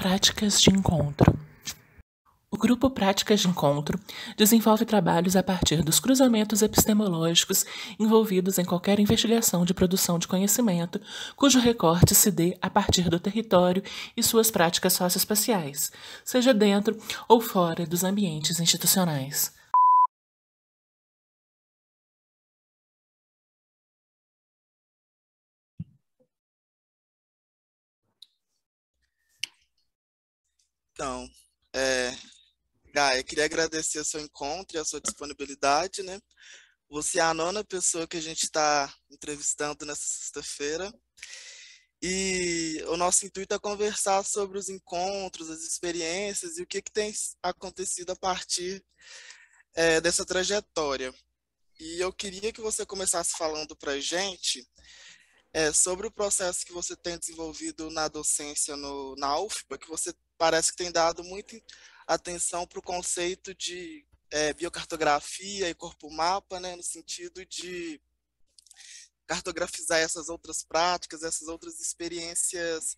Práticas de Encontro. O grupo Práticas de Encontro desenvolve trabalhos a partir dos cruzamentos epistemológicos envolvidos em qualquer investigação de produção de conhecimento, cujo recorte se dê a partir do território e suas práticas socioespaciais, seja dentro ou fora dos ambientes institucionais. Então, Gaia, queria agradecer o seu encontro e a sua disponibilidade, né? Você é a nona pessoa que a gente está entrevistando nessa sexta-feira. E o nosso intuito é conversar sobre os encontros, as experiências e o que tem acontecido a partir dessa trajetória. E eu queria que você começasse falando para a gente sobre o processo que você tem desenvolvido na docência na UFBA, que você parece que tem dado muita atenção para o conceito de biocartografia e corpo-mapa, né, no sentido de cartografizar essas outras práticas, essas outras experiências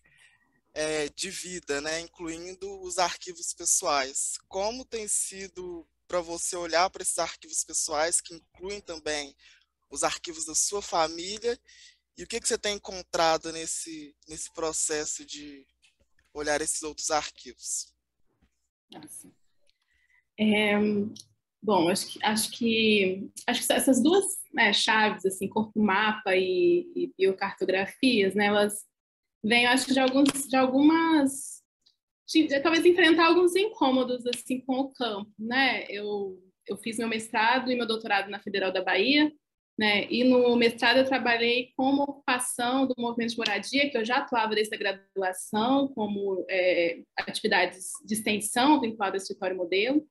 de vida, né, incluindo os arquivos pessoais. Como tem sido para você olhar para esses arquivos pessoais, que incluem também os arquivos da sua família, e o que você tem encontrado nesse processo de olhar esses outros arquivos? Bom, acho que essas duas chaves, assim, corpo-mapa e biocartografias, né, elas vêm, acho que talvez enfrentar alguns incômodos assim com o campo, né? Eu fiz meu mestrado e meu doutorado na Federal da Bahia, né? E no mestrado eu trabalhei como ocupação do movimento de moradia, que eu já atuava desde a graduação, como atividades de extensão vinculadas ao escritório modelo.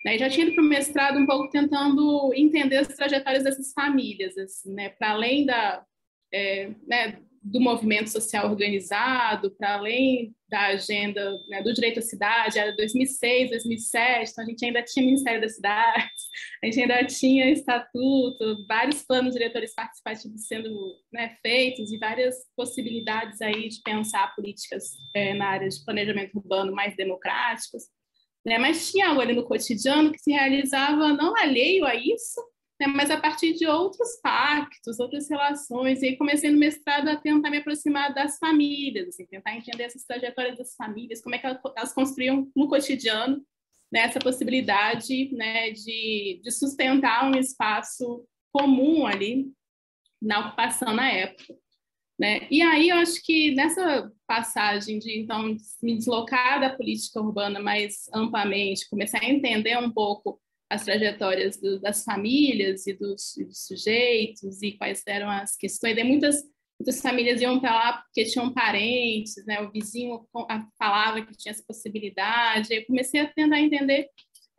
Né? E já tinha ido para o mestrado um pouco tentando entender as trajetórias dessas famílias, assim, né? Para além do movimento social organizado, para além da agenda, né, do direito à cidade, era 2006, 2007, então a gente ainda tinha Ministério das Cidades, a gente ainda tinha estatuto, vários planos diretores participativos sendo, né, feitos e várias possibilidades aí de pensar políticas na área de planejamento urbano mais democráticas, né, mas tinha algo ali no cotidiano que se realizava não alheio a isso, né, mas a partir de outros pactos, outras relações. E aí comecei no mestrado a tentar me aproximar das famílias, assim, tentar entender essas trajetórias das famílias, como é que elas construíam no cotidiano, né, essa possibilidade, né, de sustentar um espaço comum ali na ocupação na época. Né? E aí eu acho que nessa passagem de, então, me deslocar da política urbana mais amplamente, começar a entender um pouco as trajetórias das famílias e dos sujeitos e quais eram as questões. E muitas famílias iam para lá porque tinham parentes, né? O vizinho falava que tinha essa possibilidade. Eu comecei a tentar entender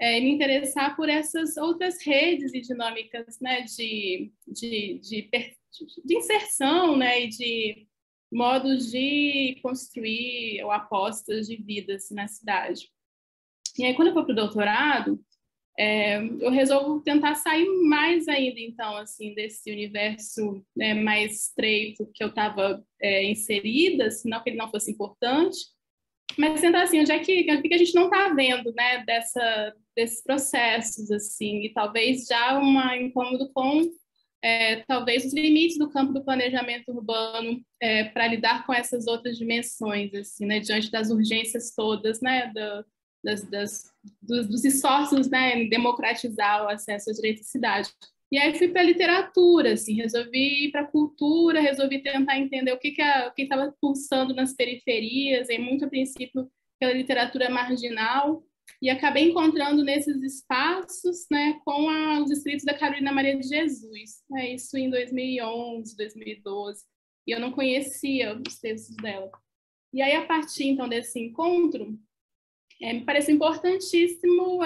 e me interessar por essas outras redes e dinâmicas, né? de inserção, né? E de modos de construir ou apostas de vida assim, na cidade. E aí, quando eu for para o doutorado, eu resolvo tentar sair mais ainda, então, assim, desse universo, né, mais estreito que eu estava inserida, assim, não que ele não fosse importante, mas tentar, assim, onde é que a gente não está vendo, né, desses processos, assim, e talvez já um incômodo com, talvez, os limites do campo do planejamento urbano para lidar com essas outras dimensões, assim, né, diante das urgências todas, né, dos esforços, né, em democratizar o acesso aos direitos de cidade. E aí fui para a literatura, assim, resolvi ir para a cultura, resolvi tentar entender o que estava pulsando nas periferias, e muito a princípio pela literatura marginal, e acabei encontrando nesses espaços, né, com os escritos da Carolina Maria de Jesus, né, isso em 2011, 2012, e eu não conhecia os textos dela. E aí, a partir, então, desse encontro, me parece importantíssimo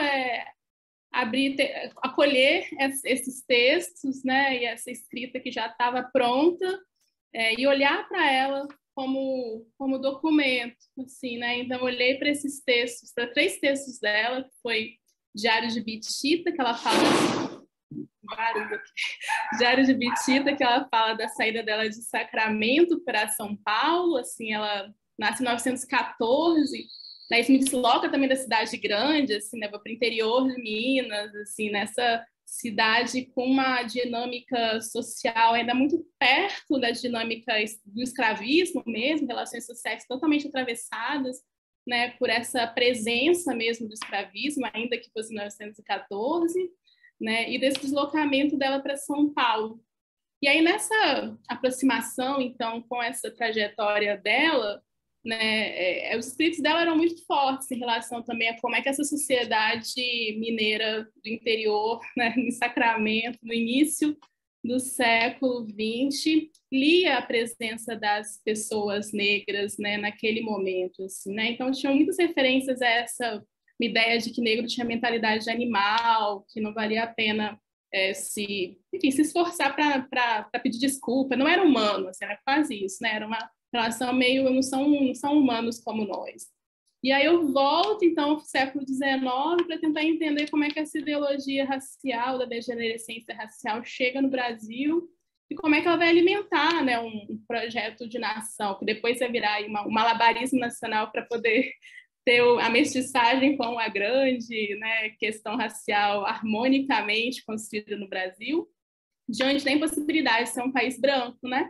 acolher esses textos, né, e essa escrita que já estava pronta, e olhar para ela como documento, assim, né? Então, olhei para esses textos, para 3 textos dela, que foi Diário de Bitita, que ela fala Diário de Bitita, que ela fala da saída dela de Sacramento para São Paulo, assim, ela nasce em 1914, Né? Isso me desloca também da cidade grande, assim, né? Vou para o interior de Minas, assim, nessa cidade com uma dinâmica social ainda muito perto da dinâmica do escravismo mesmo, relações sociais totalmente atravessadas, né, por essa presença mesmo do escravismo, ainda que fosse em 1914, né, e desse deslocamento dela para São Paulo. E aí, nessa aproximação, então, com essa trajetória dela, né, os escritos dela eram muito fortes em relação também a como é que essa sociedade mineira do interior, né, em Sacramento, no início do século XX, lia a presença das pessoas negras, né, naquele momento. Assim, né? Então, tinham muitas referências a essa ideia de que negro tinha mentalidade de animal, que não valia a pena se esforçar para pedir desculpa. Não era humano, assim, era quase isso, né? Era uma relação meio, não são humanos como nós. E aí eu volto, então, ao século XIX para tentar entender como é que essa ideologia racial, da degenerescência racial, chega no Brasil e como é que ela vai alimentar, né, um projeto de nação, que depois vai virar um malabarismo nacional para poder ter a mestiçagem com a grande, né, questão racial harmonicamente construída no Brasil, diante da impossibilidade de ser um país branco, né?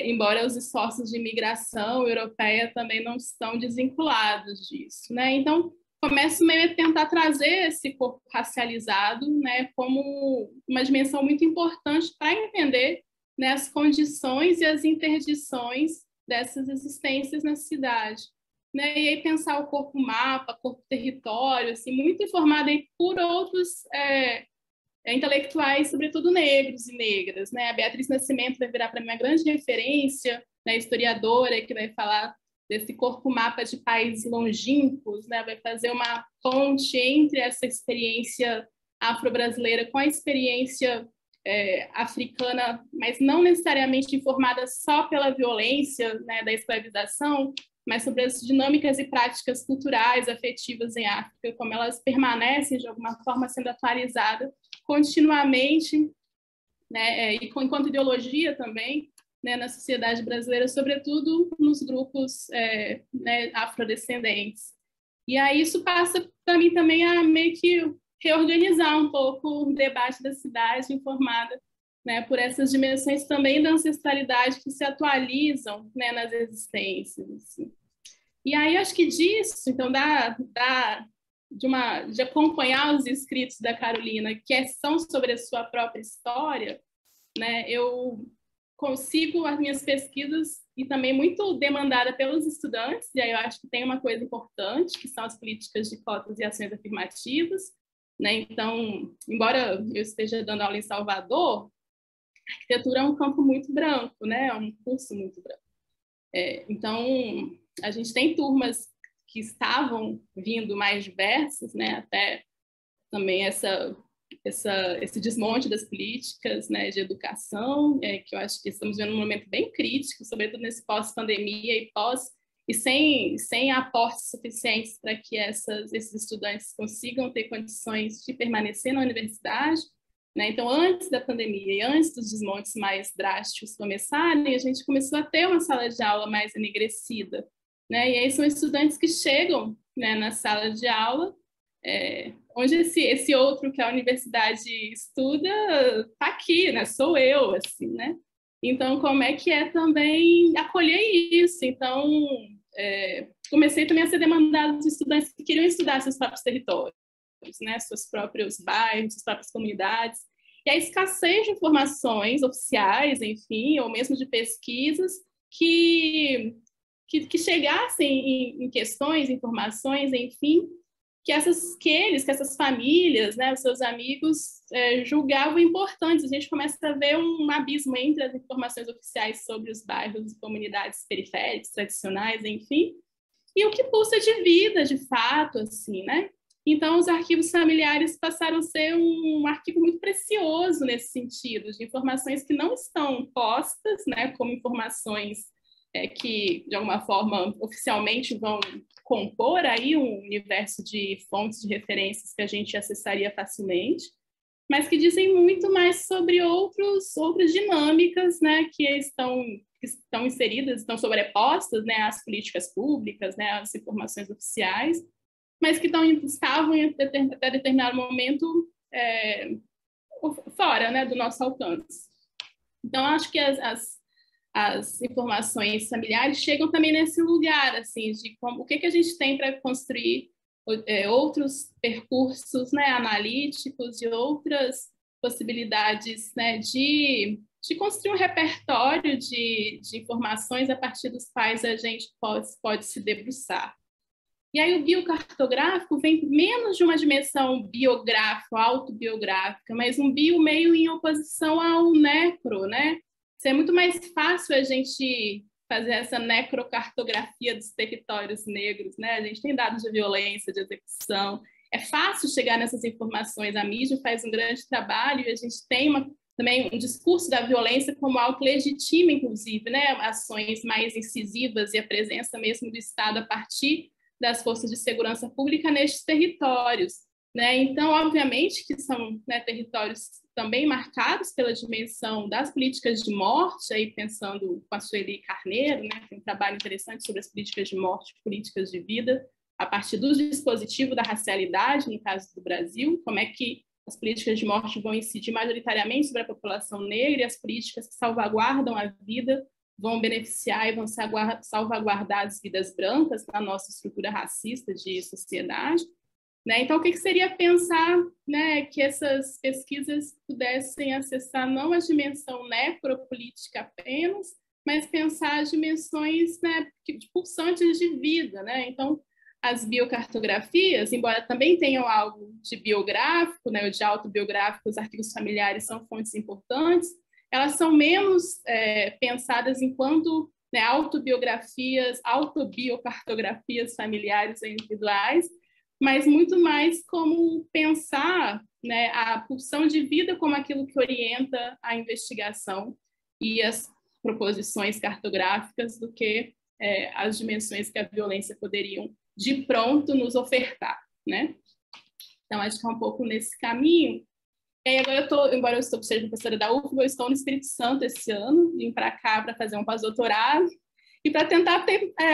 Embora os esforços de imigração europeia também não estão desvinculados disso, né? Então, começo meio a tentar trazer esse corpo racializado, né, como uma dimensão muito importante para entender, né, as condições e as interdições dessas existências na cidade. Né? E aí pensar o corpo mapa, corpo território, assim, muito informado aí por outros intelectuais, sobretudo negros e negras. Né? A Beatriz Nascimento vai virar para mim uma grande referência, né, historiadora, que vai falar desse corpo mapa de países longínquos, né? Vai fazer uma ponte entre essa experiência afro-brasileira com a experiência africana, mas não necessariamente informada só pela violência, né, da escravização, mas sobre as dinâmicas e práticas culturais, afetivas em África, como elas permanecem, de alguma forma, sendo atualizadas continuamente, né, e enquanto ideologia também, né, na sociedade brasileira, sobretudo nos grupos né, afrodescendentes. E aí isso passa, para mim, também a meio que reorganizar um pouco o debate da cidade informada, né, por essas dimensões também da ancestralidade que se atualizam, né, nas existências. Assim. E aí acho que disso, então, de acompanhar os escritos da Carolina, que são sobre a sua própria história, né, eu consigo as minhas pesquisas, e também muito demandada pelos estudantes, e aí eu acho que tem uma coisa importante, que são as políticas de cotas e ações afirmativas. Né? Então, embora eu esteja dando aula em Salvador, a arquitetura é um campo muito branco, né? É um curso muito branco. Então, a gente tem turmas que estavam vindo mais diversas, né? Até também esse desmonte das políticas, né, de educação, que eu acho que estamos vendo um momento bem crítico, sobretudo nesse pós-pandemia e sem aportes suficientes para que esses estudantes consigam ter condições de permanecer na universidade. Né? Então, antes da pandemia e antes dos desmontes mais drásticos começarem, a gente começou a ter uma sala de aula mais enegrecida. Né? E aí são estudantes que chegam, né, na sala de aula, onde esse outro que a universidade estuda está aqui, né? Sou eu, assim, né? Então, como é que é também acolher isso? Então, comecei também a ser demandado de estudantes que queriam estudar seus próprios territórios, né? Seus próprios bairros, suas próprias comunidades. E a escassez de informações oficiais, enfim, ou mesmo de pesquisas que chegassem em questões, informações, enfim, que essas famílias, né, os seus amigos, julgavam importantes. A gente começa a ver um abismo entre as informações oficiais sobre os bairros e comunidades periféricas, tradicionais, enfim, e o que pulsa de vida, de fato, assim, né? Então, os arquivos familiares passaram a ser um arquivo muito precioso nesse sentido, de informações que não estão postas, né, como informações que, de alguma forma, oficialmente vão compor aí um universo de fontes de referências que a gente acessaria facilmente, mas que dizem muito mais sobre outras dinâmicas, né, que estão inseridas, estão sobrepostas, né, às políticas públicas, né, às informações oficiais, mas que estavam até determinado momento fora, né, do nosso alcance. Então, acho que as informações familiares chegam também nesse lugar, assim, de o que a gente tem para construir outros percursos, né, analíticos e outras possibilidades, né, de construir um repertório de informações a partir dos quais a gente pode se debruçar. E aí o biocartográfico vem menos de uma dimensão biográfica, autobiográfica, mas um bio meio em oposição ao necro, né? É muito mais fácil a gente fazer essa necrocartografia dos territórios negros, né? A gente tem dados de violência, de execução, é fácil chegar nessas informações, a mídia faz um grande trabalho e a gente tem também um discurso da violência como algo que legitima, inclusive, né? Ações mais incisivas e a presença mesmo do Estado a partir das forças de segurança pública nestes territórios, né? Então, obviamente que são, né, territórios também marcados pela dimensão das políticas de morte, aí pensando com a Sueli Carneiro, né, tem um trabalho interessante sobre as políticas de morte, políticas de vida, a partir do dispositivo da racialidade, no caso do Brasil, como é que as políticas de morte vão incidir majoritariamente sobre a população negra e as políticas que salvaguardam a vida vão beneficiar e vão salvaguardar as vidas brancas na nossa estrutura racista de sociedade, né? Então, o que seria pensar, né, que essas pesquisas pudessem acessar não a dimensão necropolítica apenas, mas pensar as dimensões, né, pulsantes de vida, né? Então, as biocartografias, embora também tenham algo de biográfico, né, ou de autobiográfico, os arquivos familiares são fontes importantes, elas são menos pensadas enquanto, né, autobiocartografias familiares e individuais, mas muito mais como pensar, né, a pulsão de vida como aquilo que orienta a investigação e as proposições cartográficas do que as dimensões que a violência poderiam, de pronto, nos ofertar, né? Então, acho que é um pouco nesse caminho. E agora embora eu seja professora da UFBA, eu estou no Espírito Santo esse ano, vim para cá para fazer um pós-doutorado e para tentar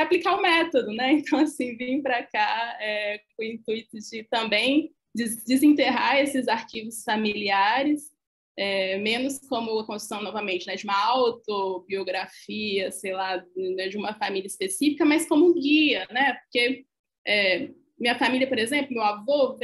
aplicar o método, né? Então, assim, vim para cá com o intuito de também desenterrar esses arquivos familiares, menos como a construção, novamente, né, de uma autobiografia, sei lá, né, de uma família específica, mas como guia, né? Porque minha família, por exemplo, meu avô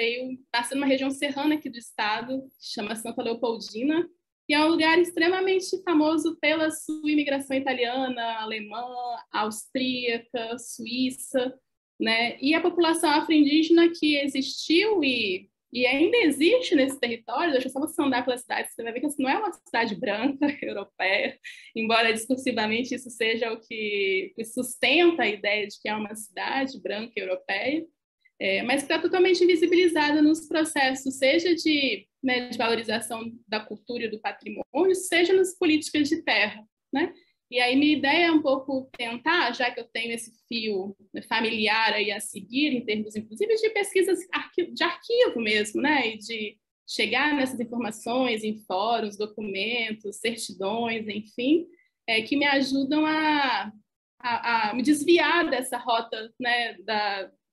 nasceu numa região serrana aqui do estado, que chama Santa Leopoldina, e é um lugar extremamente famoso pela sua imigração italiana, alemã, austríaca, suíça, né? E a população afro-indígena que existiu e ainda existe nesse território, deixa eu só você andar pela cidade, você vai ver que não é uma cidade branca, europeia, embora discursivamente isso seja o que sustenta a ideia de que é uma cidade branca, europeia, mas que está totalmente invisibilizada nos processos, seja de valorização da cultura e do patrimônio, seja nas políticas de terra, né? E aí minha ideia é um pouco tentar, já que eu tenho esse fio familiar aí a seguir, em termos, inclusive, de pesquisas de arquivo mesmo, né? E de chegar nessas informações em fóruns, documentos, certidões, enfim, que me ajudam a me desviar dessa rota, né,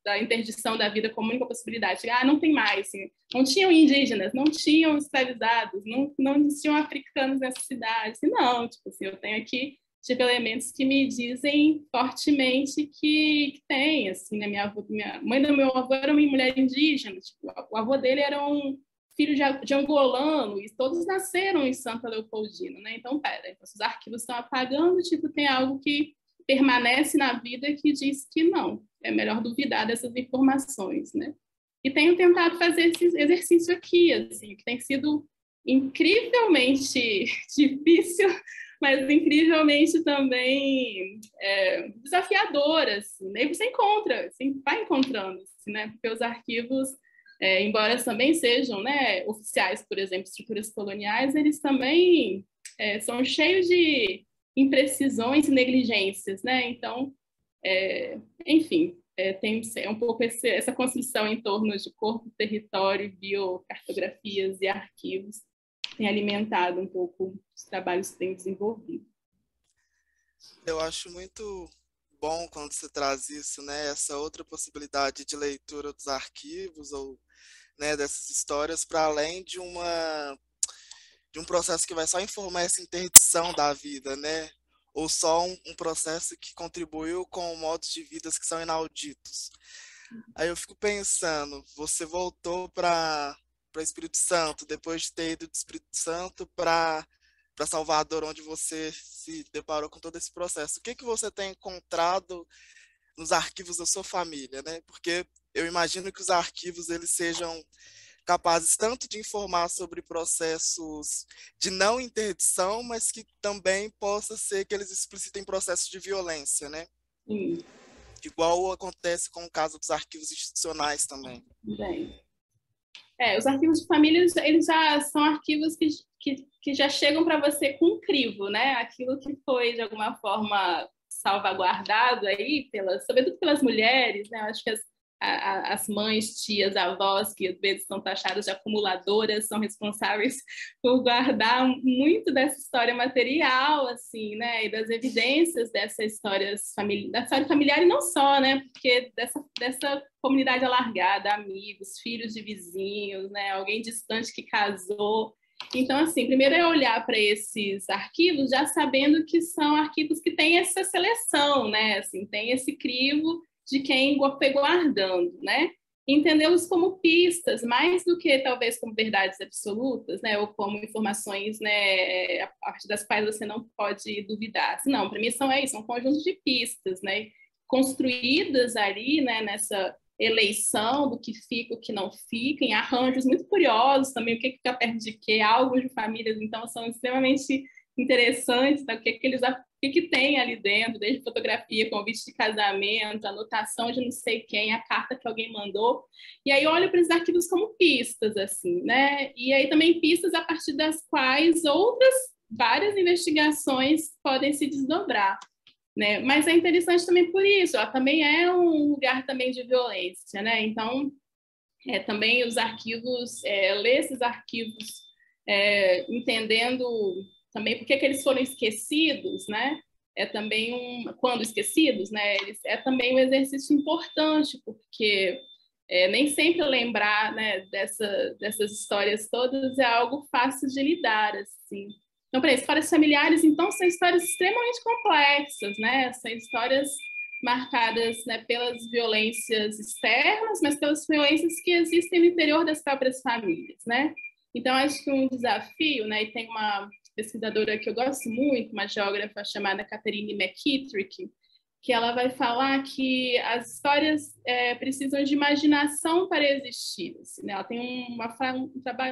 da interdição da vida como única possibilidade. Não tem mais, assim, não tinham indígenas, não tinham escravizados, não existiam africanos nessa cidade. Assim, não, tipo assim, eu tenho aqui elementos que me dizem fortemente que tem, assim, né? Minha mãe do meu avô era uma mulher indígena, tipo, o avô dele era um filho de angolano, e todos nasceram em Santa Leopoldina, né? Então, então, os arquivos estão apagando, tipo, tem algo que permanece na vida que diz que não, é melhor duvidar dessas informações, né? E tenho tentado fazer esse exercício aqui, assim, que tem sido incrivelmente difícil, mas incrivelmente também desafiador, assim, né? E você encontra, assim, vai encontrando, assim, né? Porque os arquivos, embora também sejam, né, oficiais, por exemplo, estruturas coloniais, eles também são cheios de imprecisões e negligências, né? Então, enfim, tem um pouco essa construção em torno de corpo, território, biocartografias e arquivos, tem alimentado um pouco os trabalhos que tem desenvolvido. Eu acho muito bom quando você traz isso, né? Essa outra possibilidade de leitura dos arquivos ou, né, dessas histórias para além de um processo que vai só informar essa interdição da vida, né? Ou só um processo que contribuiu com modos de vidas que são inauditos. Aí eu fico pensando, você voltou para Espírito Santo, depois de ter ido do Espírito Santo para Salvador, onde você se deparou com todo esse processo. O que que você tem encontrado nos arquivos da sua família, né? Porque eu imagino que os arquivos eles sejam capazes tanto de informar sobre processos de não interdição, mas que também possa ser que eles explicitem processos de violência, né? Sim. Igual acontece com o caso dos arquivos institucionais também. Bem. Os arquivos de família, eles já são arquivos que já chegam para você com um crivo, né? Aquilo que foi, de alguma forma, salvaguardado aí, sobretudo pelas mulheres, né? Eu acho que as mães, tias, avós, que às vezes são taxadas de acumuladoras, são responsáveis por guardar muito dessa história material, assim, né? E das evidências dessas histórias da história familiar, e não só, né? Porque dessa comunidade alargada, amigos, filhos de vizinhos, né? Alguém distante que casou. Então, assim, primeiro é olhar para esses arquivos já sabendo que são arquivos que têm essa seleção, né? Assim, tem esse crivo de quem foi guardando, né? Entendê-los como pistas, mais do que talvez como verdades absolutas, né? Ou como informações, né? A partir das quais você não pode duvidar. Não, para mim são conjuntos de pistas, né? Construídas ali, né? Nessa eleição do que fica, o que não fica, em arranjos muito curiosos também, o que fica perto de quê, álbuns de famílias, então são extremamente interessantes, tá? O que tem ali dentro, desde fotografia, convite de casamento, anotação de não sei quem, a carta que alguém mandou, e aí olho para os arquivos como pistas, assim, né? E aí também pistas a partir das quais várias investigações podem se desdobrar. Né? Mas é interessante também por isso, também é um lugar também de violência, né? Então, também os arquivos, ler esses arquivos, entendendo também por que eles foram esquecidos, né? Quando esquecidos, né? É também um exercício importante, porque nem sempre lembrar, né, dessas histórias todas é algo fácil de lidar, assim. Então, para histórias familiares, então, são histórias extremamente complexas, né? São histórias marcadas, né, pelas violências externas, mas pelas violências que existem no interior das próprias famílias, né? Então, acho que um desafio, né, e tem uma pesquisadora que eu gosto muito, uma geógrafa chamada Catherine McKittrick, que ela vai falar que as histórias precisam de imaginação para existir. Assim, né? Ela tem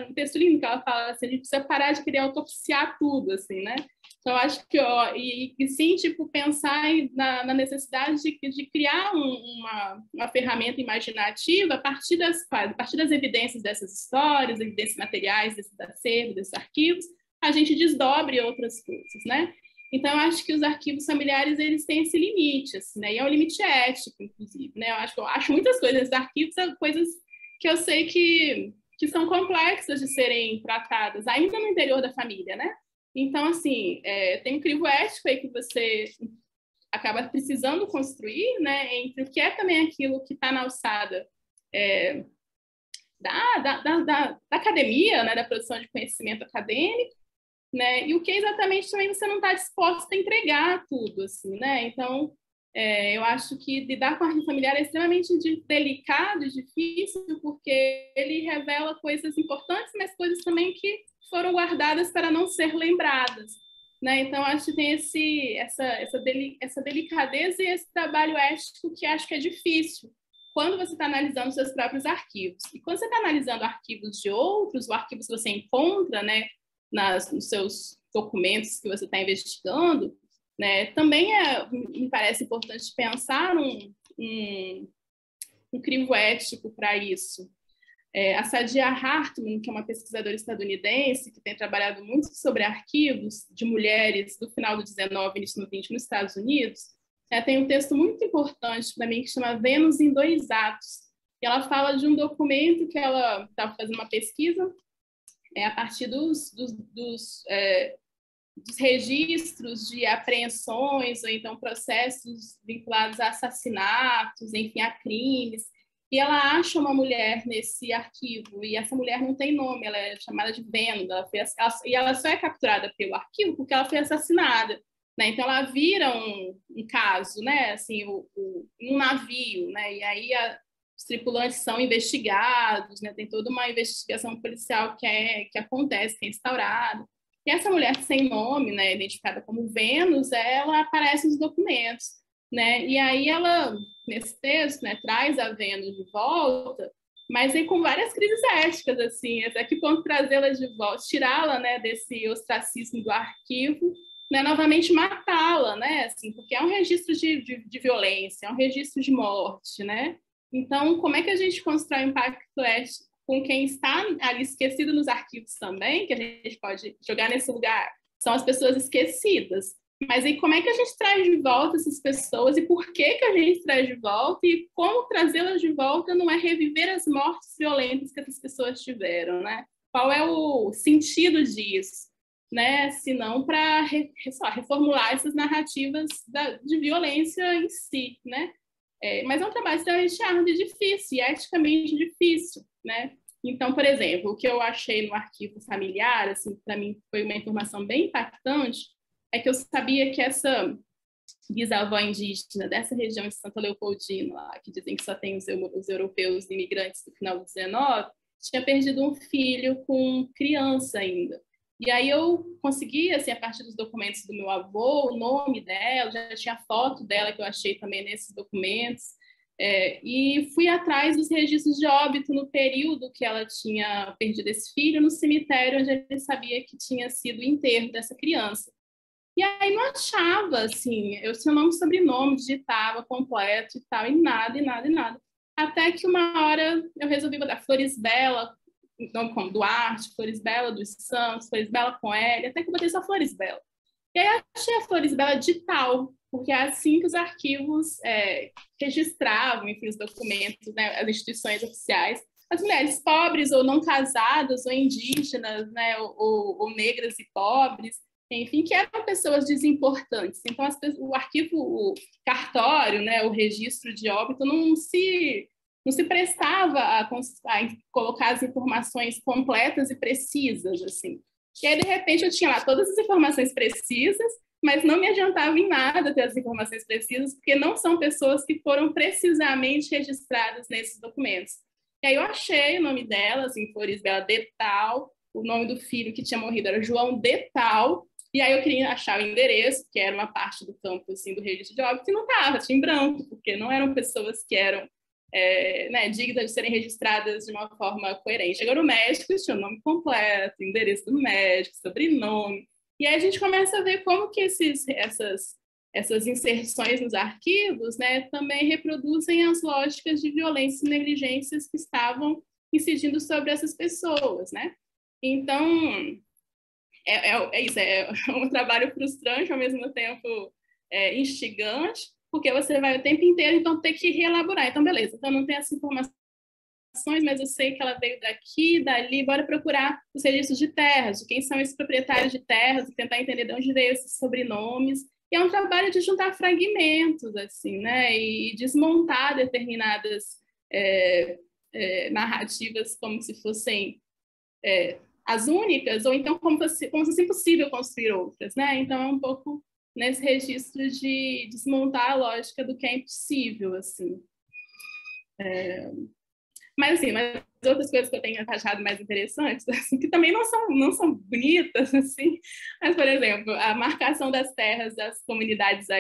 um texto lindo que ela fala assim, a gente precisa parar de querer autopsiar tudo, assim, né? Então, acho que, sim, tipo, pensar na necessidade de criar uma ferramenta imaginativa a partir das evidências dessas histórias, evidências materiais, desses acervos, desses arquivos, a gente desdobre outras coisas, né? Então, eu acho que os arquivos familiares, eles têm esse limite, assim, né? E é um limite ético, inclusive, né? Eu acho muitas coisas, esses arquivos são coisas que eu sei que são complexas de serem tratadas, ainda no interior da família, né? Então, assim, tem um crivo ético aí que você acaba precisando construir, né? Entre o que é também aquilo que está na alçada da academia, né? Da produção de conhecimento acadêmico, né? E o que exatamente também você não está disposta a entregar tudo, assim, né? Então, eu acho que lidar com a arte familiar é extremamente delicado e difícil, porque ele revela coisas importantes, mas coisas também que foram guardadas para não ser lembradas, né? Então, acho que tem essa delicadeza e esse trabalho ético que acho que é difícil quando você está analisando seus próprios arquivos. E quando você está analisando arquivos de outros, ou arquivos que você encontra, né, nos seus documentos que você está investigando, né, também me parece importante pensar um crivo ético para isso. A Saidiya Hartman, que é uma pesquisadora estadunidense que tem trabalhado muito sobre arquivos de mulheres do final do 19 e início do 20 nos Estados Unidos, Tem um texto muito importante para mim que chama Vênus em Dois Atos. E ela fala de um documento que ela estava fazendo uma pesquisa a partir dos registros de apreensões ou então processos vinculados a assassinatos, enfim, a crimes. E ela acha uma mulher nesse arquivo, e essa mulher não tem nome, ela é chamada de Vênus, e ela só é capturada pelo arquivo porque ela foi assassinada, né? Então ela vira um caso, né? Assim, um navio, né? E aí os tripulantes são investigados, né? Tem toda uma investigação policial que acontece, que é instaurada. E essa mulher sem nome, né, identificada como Vênus, ela aparece nos documentos, né? E aí ela, nesse texto, né, traz a Vênus de volta, mas aí com várias crises éticas, assim, até que ponto trazê-la de volta, tirá-la, né, desse ostracismo do arquivo, né, novamente matá-la, né, assim, porque é um registro de violência, é um registro de morte, né? Então, como é que a gente constrói um impacto ético com quem está ali esquecido nos arquivos também, que a gente pode jogar nesse lugar? São as pessoas esquecidas. Mas aí como é que a gente traz de volta essas pessoas e por que a gente traz de volta e como trazê-las de volta não é reviver as mortes violentas que essas pessoas tiveram, né? Qual é o sentido disso, né? Se não para reformular essas narrativas de violência em si, né? Mas é um trabalho extremamente árduo e difícil, e eticamente difícil, né? Então, por exemplo, o que eu achei no arquivo familiar, assim, para mim foi uma informação bem impactante, é que eu sabia que essa bisavó indígena dessa região de Santa Leopoldina, lá, que dizem que só tem os europeus imigrantes do final do 19, tinha perdido um filho com criança ainda. E aí eu consegui, assim, a partir dos documentos do meu avô, o nome dela, já tinha a foto dela que eu achei também nesses documentos, e fui atrás dos registros de óbito no período que ela tinha perdido esse filho, no cemitério onde ele sabia que tinha sido o enterro dessa criança. E aí não achava, assim, eu tinha nome e sobrenome, digitava completo e tal, e nada, e nada, e nada. Até que uma hora eu resolvi botar Florisbela, nome como Duarte, Florisbela dos Santos, Florisbela com L, até que eu botei só Florisbela. E aí achei a Florisbela digital, porque é assim que os arquivos registravam, enfim, os documentos, né, as instituições oficiais, as mulheres pobres ou não casadas ou indígenas, né, ou negras e pobres, enfim, que eram pessoas desimportantes. Então, o arquivo, o cartório, né, o registro de óbito não se prestava a colocar as informações completas e precisas, assim. E aí, de repente, eu tinha lá todas as informações precisas, mas não me adiantava em nada ter as informações precisas, porque não são pessoas que foram precisamente registradas nesses documentos. E aí eu achei o nome dela, assim, Florisbela de Tal, o nome do filho que tinha morrido era João de Tal, e aí eu queria achar o endereço, que era uma parte do campo, assim, do registro de óbito, que não estava, tinha em branco, porque não eram pessoas que eram dignas de serem registradas de uma forma coerente. Agora o médico tinha o nome completo, endereço do médico, sobrenome, e aí a gente começa a ver como que essas inserções nos arquivos, né, também reproduzem as lógicas de violência e negligências que estavam incidindo sobre essas pessoas, né? Então, isso, é um trabalho frustrante, ao mesmo tempo instigante, porque você vai o tempo inteiro, então, ter que reelaborar. Então, beleza, então não tem essa informação, mas eu sei que ela veio daqui, dali, bora procurar os registros de terras, de quem são esses proprietários de terras, e tentar entender de onde veio esses sobrenomes. E é um trabalho de juntar fragmentos, assim, né, e desmontar determinadas narrativas como se fossem as únicas, ou então como se fosse impossível construir outras, né? Então é um pouco nesse registro de desmontar a lógica do que é impossível, assim. Mas, assim, mas outras coisas que eu tenho achado mais interessantes, assim, que também não são bonitas, assim, mas, por exemplo, a marcação das terras das comunidades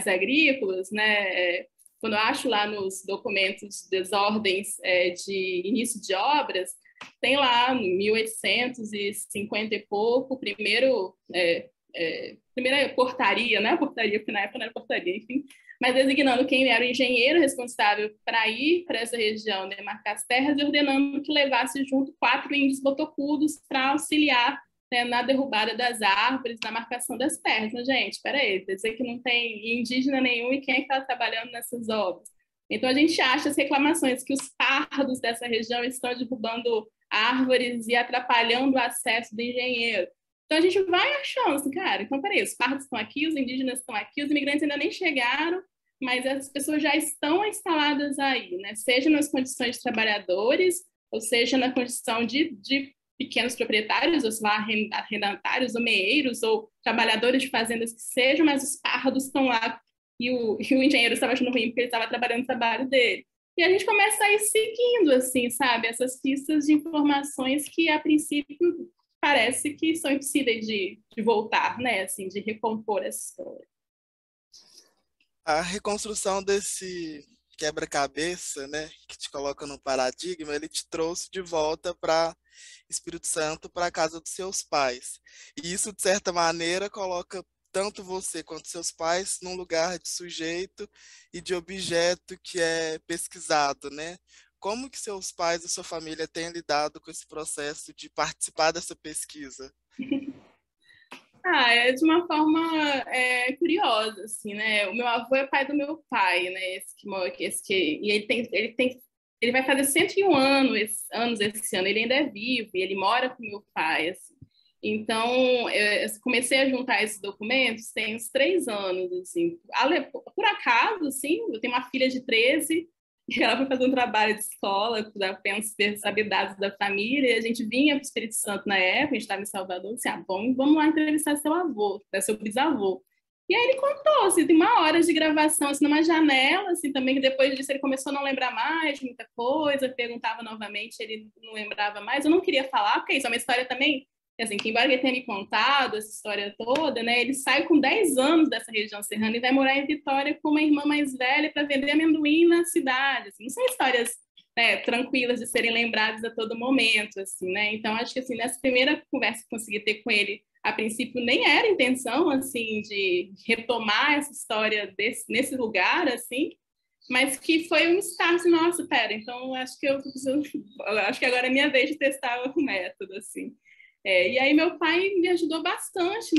agrícolas, né? Quando eu acho lá nos documentos das ordens de início de obras, tem lá, em 1850 e pouco, primeira portaria, né? Portaria, porque na época não era portaria, enfim, mas designando quem era o engenheiro responsável para ir para essa região, demarcar as terras, e ordenando que levasse junto 4 índios botocudos para auxiliar né, na derrubada das árvores, na marcação das terras. Então, gente, peraí, quer dizer que não tem indígena nenhum e quem é que está trabalhando nessas obras? Então, a gente acha as reclamações que os pardos dessa região estão derrubando árvores e atrapalhando o acesso do engenheiro. Então, a gente vai achando assim, cara, então, peraí, os pardos estão aqui, os indígenas estão aqui, os imigrantes ainda nem chegaram, mas as pessoas já estão instaladas aí, né? Seja nas condições de trabalhadores, ou seja na condição de pequenos proprietários, ou sei lá, arrendatários, ou meeiros, ou trabalhadores de fazendas que sejam, mas os pardos estão lá e o engenheiro estava achando ruim porque ele estava trabalhando no trabalho dele. E a gente começa a ir seguindo, assim, sabe, essas pistas de informações que, a princípio, parece que são impossíveis de voltar, né, assim, de recompor essa história. A reconstrução desse quebra-cabeça, né, que te coloca no paradigma, ele te trouxe de volta para Espírito Santo, para a casa dos seus pais. E isso, de certa maneira, coloca tanto você quanto seus pais num lugar de sujeito e de objeto que é pesquisado, né? Como que seus pais e sua família têm lidado com esse processo de participar dessa pesquisa? É de uma forma curiosa, assim, né? O meu avô é pai do meu pai, né? E ele vai fazer 101 anos esse ano. Ele ainda é vivo e ele mora com meu pai, assim. Então, eu comecei a juntar esses documentos tem uns 3 anos, assim. Por acaso, assim, eu tenho uma filha de 13 e ela foi fazer um trabalho de escola, apenas saber dados da família, e a gente vinha para o Espírito Santo na época, a gente estava em Salvador, disse, vamos lá entrevistar seu avô, seu bisavô. E aí ele contou, assim, tem 1 hora de gravação, assim, numa janela, assim, também, que depois disso ele começou a não lembrar mais de muita coisa, perguntava novamente, ele não lembrava mais, eu não queria falar, porque isso é uma história também, assim, que embora ele tenha me contado essa história toda, né, ele sai com 10 anos dessa região serrana e vai morar em Vitória com uma irmã mais velha para vender amendoim na cidade, assim, não são histórias, né, tranquilas de serem lembradas a todo momento, assim, né, então acho que, assim, nessa primeira conversa que consegui ter com ele, a princípio nem era intenção, assim, de retomar essa história nesse lugar, assim, mas que foi um start, assim, nossa, pera, então acho que acho que agora é minha vez de testar o método, assim. E aí meu pai me ajudou bastante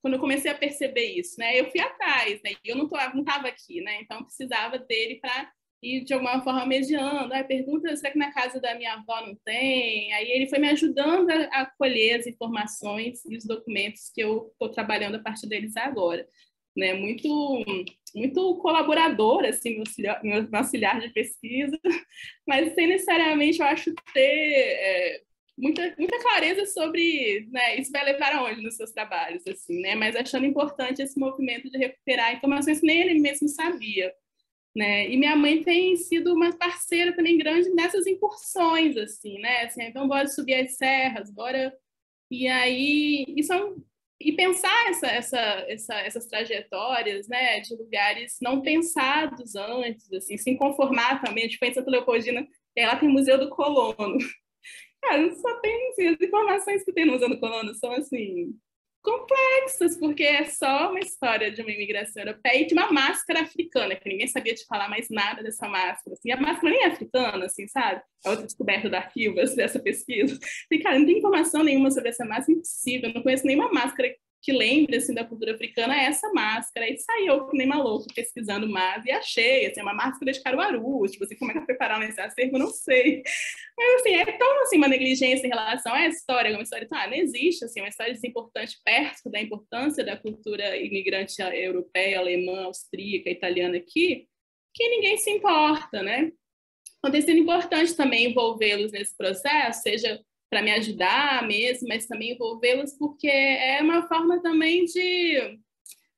quando eu comecei a perceber isso, né? Eu fui atrás, né? E eu não estava aqui, né? Então eu precisava dele para ir de alguma forma mediando. Pergunta, será que na casa da minha avó não tem? Aí ele foi me ajudando a colher as informações e os documentos que eu estou trabalhando a partir deles agora, né? Muito, muito colaborador, assim, meu auxiliar de pesquisa, mas sem necessariamente, eu acho, ter muita clareza sobre, né, isso vai levar aonde nos seus trabalhos, assim, né? Mas achando importante esse movimento de recuperar informações que nem ele mesmo sabia, né? E minha mãe tem sido uma parceira também grande nessas incursões, assim, né? Assim, então bora subir as serras, bora. E aí e pensar essas trajetórias, né, de lugares não pensados antes, assim, se conformar também. Tipo, em Santa Leopoldina, lá tem o Museu do Colono. Cara, só tem, assim, as informações que tem no Museu do Colono são, assim, complexas, porque é só uma história de uma imigração europeia e de uma máscara africana, que ninguém sabia te falar mais nada dessa máscara. Assim, a máscara nem é africana, assim, sabe? É outra descoberta do arquivo, assim, dessa pesquisa. E, cara, não tem informação nenhuma sobre essa máscara, impossível. Eu não conheço nenhuma máscara que lembre, assim, da cultura africana, é essa máscara. E saiu que nem maluco pesquisando mais e achei, assim, uma máscara de Caruaru, tipo assim, como é que preparar esse acervo, eu não sei. Mas, assim, é tão, assim, uma negligência em relação à história, uma história, não existe, assim, uma história importante perto da importância da cultura imigrante europeia, alemã, austríaca, italiana aqui, que ninguém se importa, né? Então, tem sido importante também envolvê-los nesse processo, seja para me ajudar mesmo, mas também envolvê-los porque é uma forma também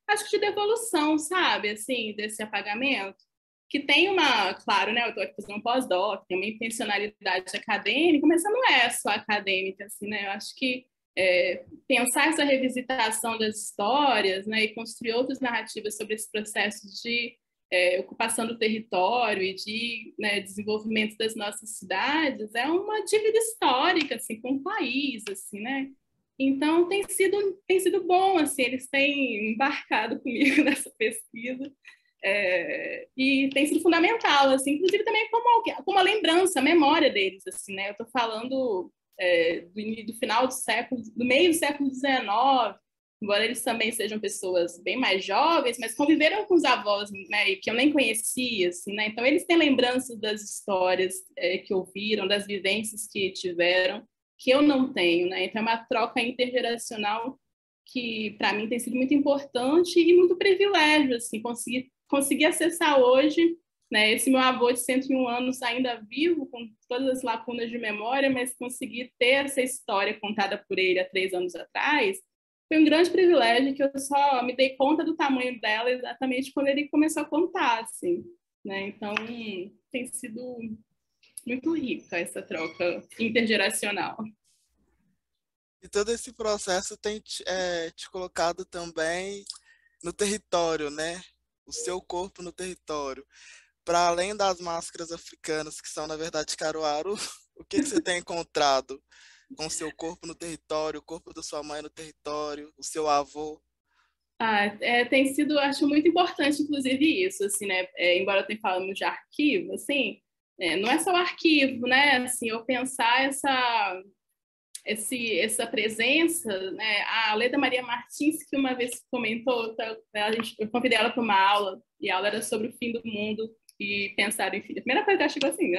acho que de devolução, sabe, assim, desse apagamento, que tem claro, né, eu estou aqui fazendo um pós-doc, tem uma intencionalidade acadêmica, mas não é só acadêmica, assim, né, eu acho que pensar essa revisitação das histórias, né, e construir outras narrativas sobre esse processo de ocupação do território e de, né, desenvolvimento das nossas cidades é uma dívida histórica, assim, com o país, assim, né? Então tem sido bom, assim, eles têm embarcado comigo nessa pesquisa e tem sido fundamental, assim, inclusive também como a lembrança, a memória deles, assim, né? Eu estou falando do final do século, do meio do século XIX, embora eles também sejam pessoas bem mais jovens, mas conviveram com os avós, né, que eu nem conhecia, assim, né? Então eles têm lembranças das histórias que ouviram, das vivências que tiveram, que eu não tenho, né? Então é uma troca intergeracional que para mim tem sido muito importante e muito privilégio, assim, conseguir acessar hoje, né, esse meu avô de 101 anos ainda vivo, com todas as lacunas de memória, mas conseguir ter essa história contada por ele há 3 anos atrás, foi um grande privilégio que eu só me dei conta do tamanho dela exatamente quando ele começou a contar, assim, né? Então, tem sido muito rica essa troca intergeracional. E todo esse processo tem te colocado também no território, né? O seu corpo no território. Para além das máscaras africanas, que são, na verdade, Caruaru, o que você tem encontrado com o seu corpo no território, o corpo da sua mãe no território, o seu avô? Tem sido, acho muito importante, inclusive, isso, assim, né? Embora eu tenha falado de arquivo, assim, não é só o arquivo, né? Assim, eu pensar essa presença, né? A Leda Maria Martins, que uma vez comentou, eu convidei ela para uma aula, e a aula era sobre o fim do mundo, e pensar em fim. A primeira coisa que ela chegou assim,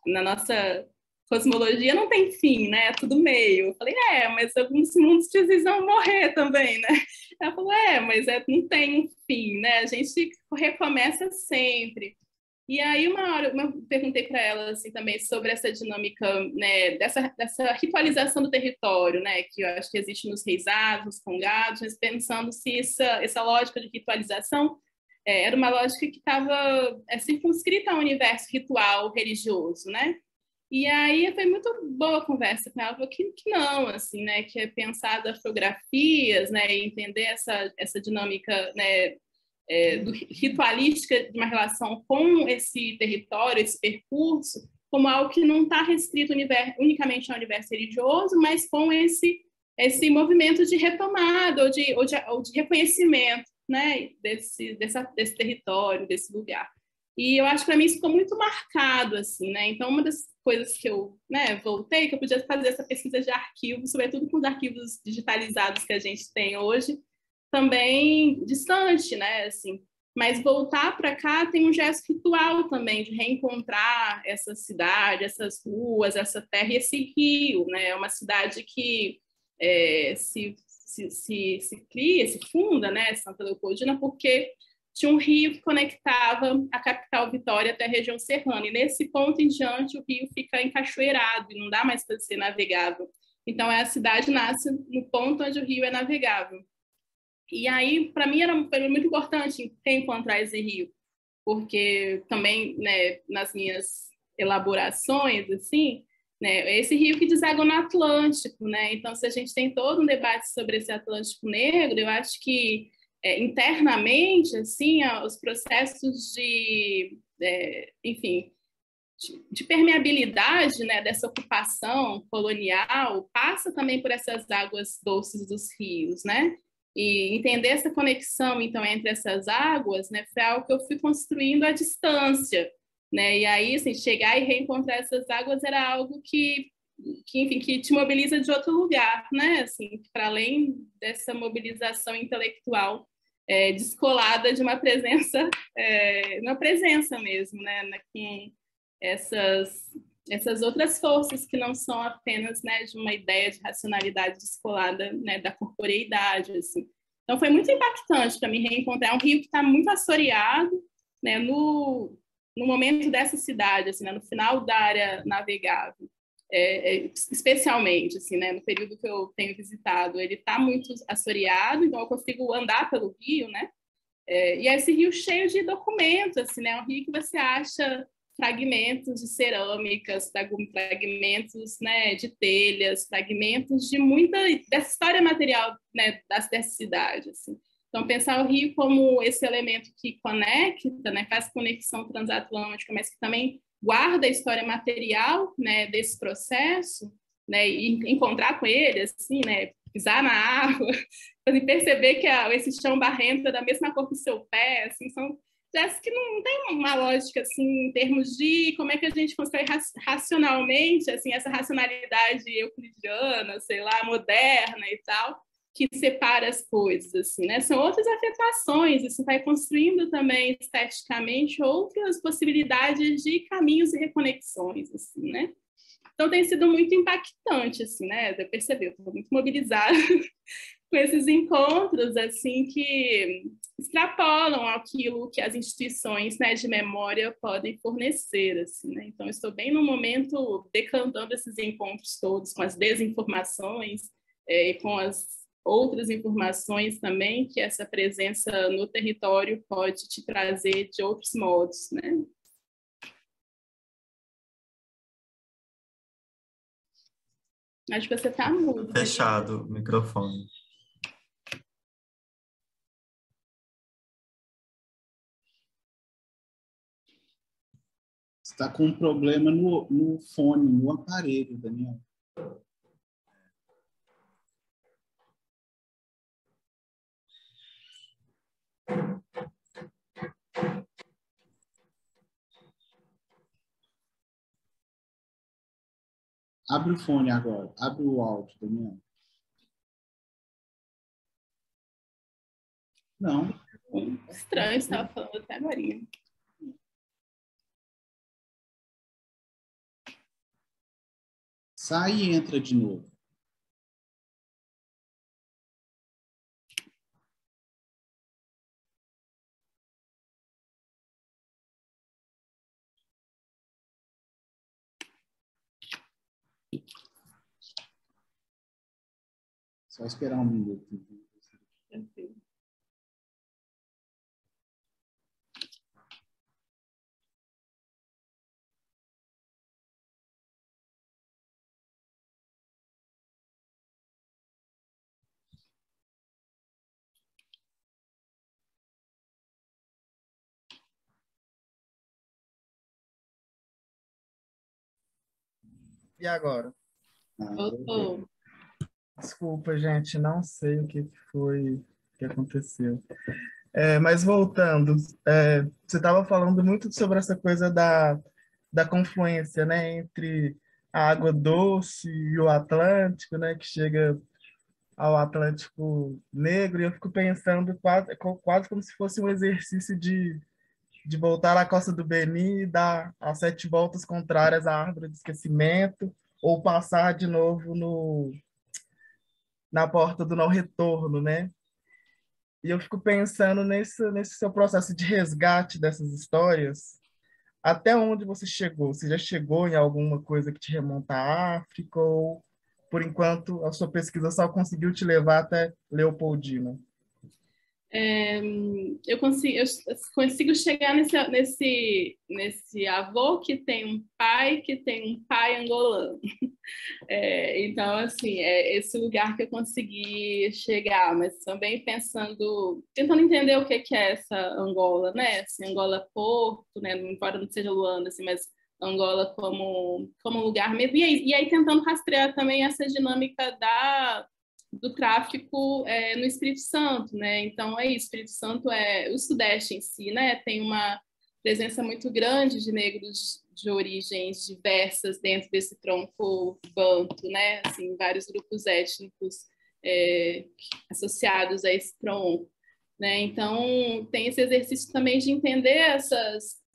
na nossa cosmologia não tem fim, né? É tudo meio. Eu falei, mas alguns mundos precisam morrer também, né? Ela falou, mas não tem um fim, né? A gente recomeça sempre. E aí, uma hora, eu perguntei para ela assim, também sobre essa dinâmica, né, dessa ritualização do território, né, que eu acho que existe nos reisados, nos congados, mas pensando se essa lógica de ritualização era uma lógica que estava circunscrita ao universo ritual religioso, né? E aí foi muito boa a conversa com ela, que não, assim, né, que é pensar das fotografias, né, e entender essa dinâmica, né, ritualística de uma relação com esse território, esse percurso, como algo que não está restrito unicamente ao universo religioso, mas com esse movimento de retomada ou de reconhecimento, né, desse território, desse lugar. E eu acho que para mim isso ficou muito marcado, assim, né? Então, uma das coisas que eu, né, voltei, que eu podia fazer essa pesquisa de arquivos, sobretudo com os arquivos digitalizados que a gente tem hoje, também distante, né, assim. Mas voltar para cá tem um gesto ritual também, de reencontrar essa cidade, essas ruas, essa terra e esse rio, né? É uma cidade que se cria, se funda, né, Santa Leopoldina, porque tinha um rio que conectava a capital Vitória até a região serrana. E nesse ponto em diante, o rio fica encachoeirado e não dá mais para ser navegável. Então, a cidade nasce no ponto onde o rio é navegável. E aí, para mim, foi muito importante reencontrar esse rio, porque também, né, nas minhas elaborações, assim, né, esse rio que deságua no Atlântico, né? Então, se a gente tem todo um debate sobre esse Atlântico Negro, eu acho que internamente, assim, os processos enfim, de permeabilidade, né, dessa ocupação colonial passa também por essas águas doces dos rios, né? E entender essa conexão, então, entre essas águas, né, foi algo que eu fui construindo à distância, né? E aí, assim, chegar e reencontrar essas águas era algo enfim, que te mobiliza de outro lugar, né? Assim, para além dessa mobilização intelectual descolada de uma presença mesmo, né? Com essas outras forças que não são apenas, né, de uma ideia de racionalidade descolada, né, da corporeidade, assim. Então foi muito impactante para mim reencontrar um rio que está muito assoreado, né, no momento dessa cidade, assim, né, no final da área navegável, especialmente, assim, né, no período que eu tenho visitado, ele está muito assoreado, então eu consigo andar pelo rio, né, e é esse rio cheio de documentos, assim, né, um rio que você acha fragmentos de cerâmicas, fragmentos, né, de telhas, fragmentos de muita dessa história material, né, dessa cidade, assim. Então, pensar o rio como esse elemento que conecta, né, faz conexão transatlântica, mas que também guarda a história material, né, desse processo, né, e encontrar com ele, assim, né, pisar na água, perceber que esse chão barrento é da mesma cor que o seu pé, assim, são parece que não tem uma lógica assim em termos de como é que a gente constrói racionalmente assim essa racionalidade euclidiana, sei lá, moderna e tal, que separa as coisas assim, né? São outras afetações, isso vai construindo também esteticamente outras possibilidades de caminhos e reconexões assim, né? Então tem sido muito impactante assim, né? Eu percebi, eu estou muito mobilizada com esses encontros assim que extrapolam aquilo que as instituições, né, de memória podem fornecer assim, né? Então estou bem no momento decantando esses encontros todos com as desinformações e com as outras informações também que essa presença no território pode te trazer de outros modos, né? Acho que você está mudo. Fechado o microfone. Está com um problema no fone, no aparelho, Daniel. Abre o fone agora. Abre o áudio, Daniel. Não. Estranho, você estava falando até agora. Sai e entra de novo. Só esperar um minuto. E agora? Desculpa, gente, não sei o que foi que aconteceu. Mas voltando, você estava falando muito sobre essa coisa da confluência, né, entre a água doce e o Atlântico, né, que chega ao Atlântico Negro, e eu fico pensando quase como se fosse um exercício de voltar à costa do Beni e dar as 7 voltas contrárias à árvore do esquecimento, ou passar de novo na porta do não retorno, né? E eu fico pensando nesse seu processo de resgate dessas histórias. Até onde você chegou? Você já chegou em alguma coisa que te remonta à África, ou, por enquanto, a sua pesquisa só conseguiu te levar até Leopoldina? Eu consigo chegar nesse avô que tem um pai angolano. Então, assim, é esse lugar que eu consegui chegar, mas também tentando entender o que é essa Angola, né? Assim, Angola Porto, né? Embora não seja Luanda, assim, mas Angola como lugar mesmo. E aí tentando rastrear também essa dinâmica do tráfico no Espírito Santo, né? Então é isso, Espírito Santo o Sudeste em si, né? Tem uma presença muito grande de negros de origens diversas dentro desse tronco banto, né? Assim, vários grupos étnicos associados a esse tronco, né? Então tem esse exercício também de entender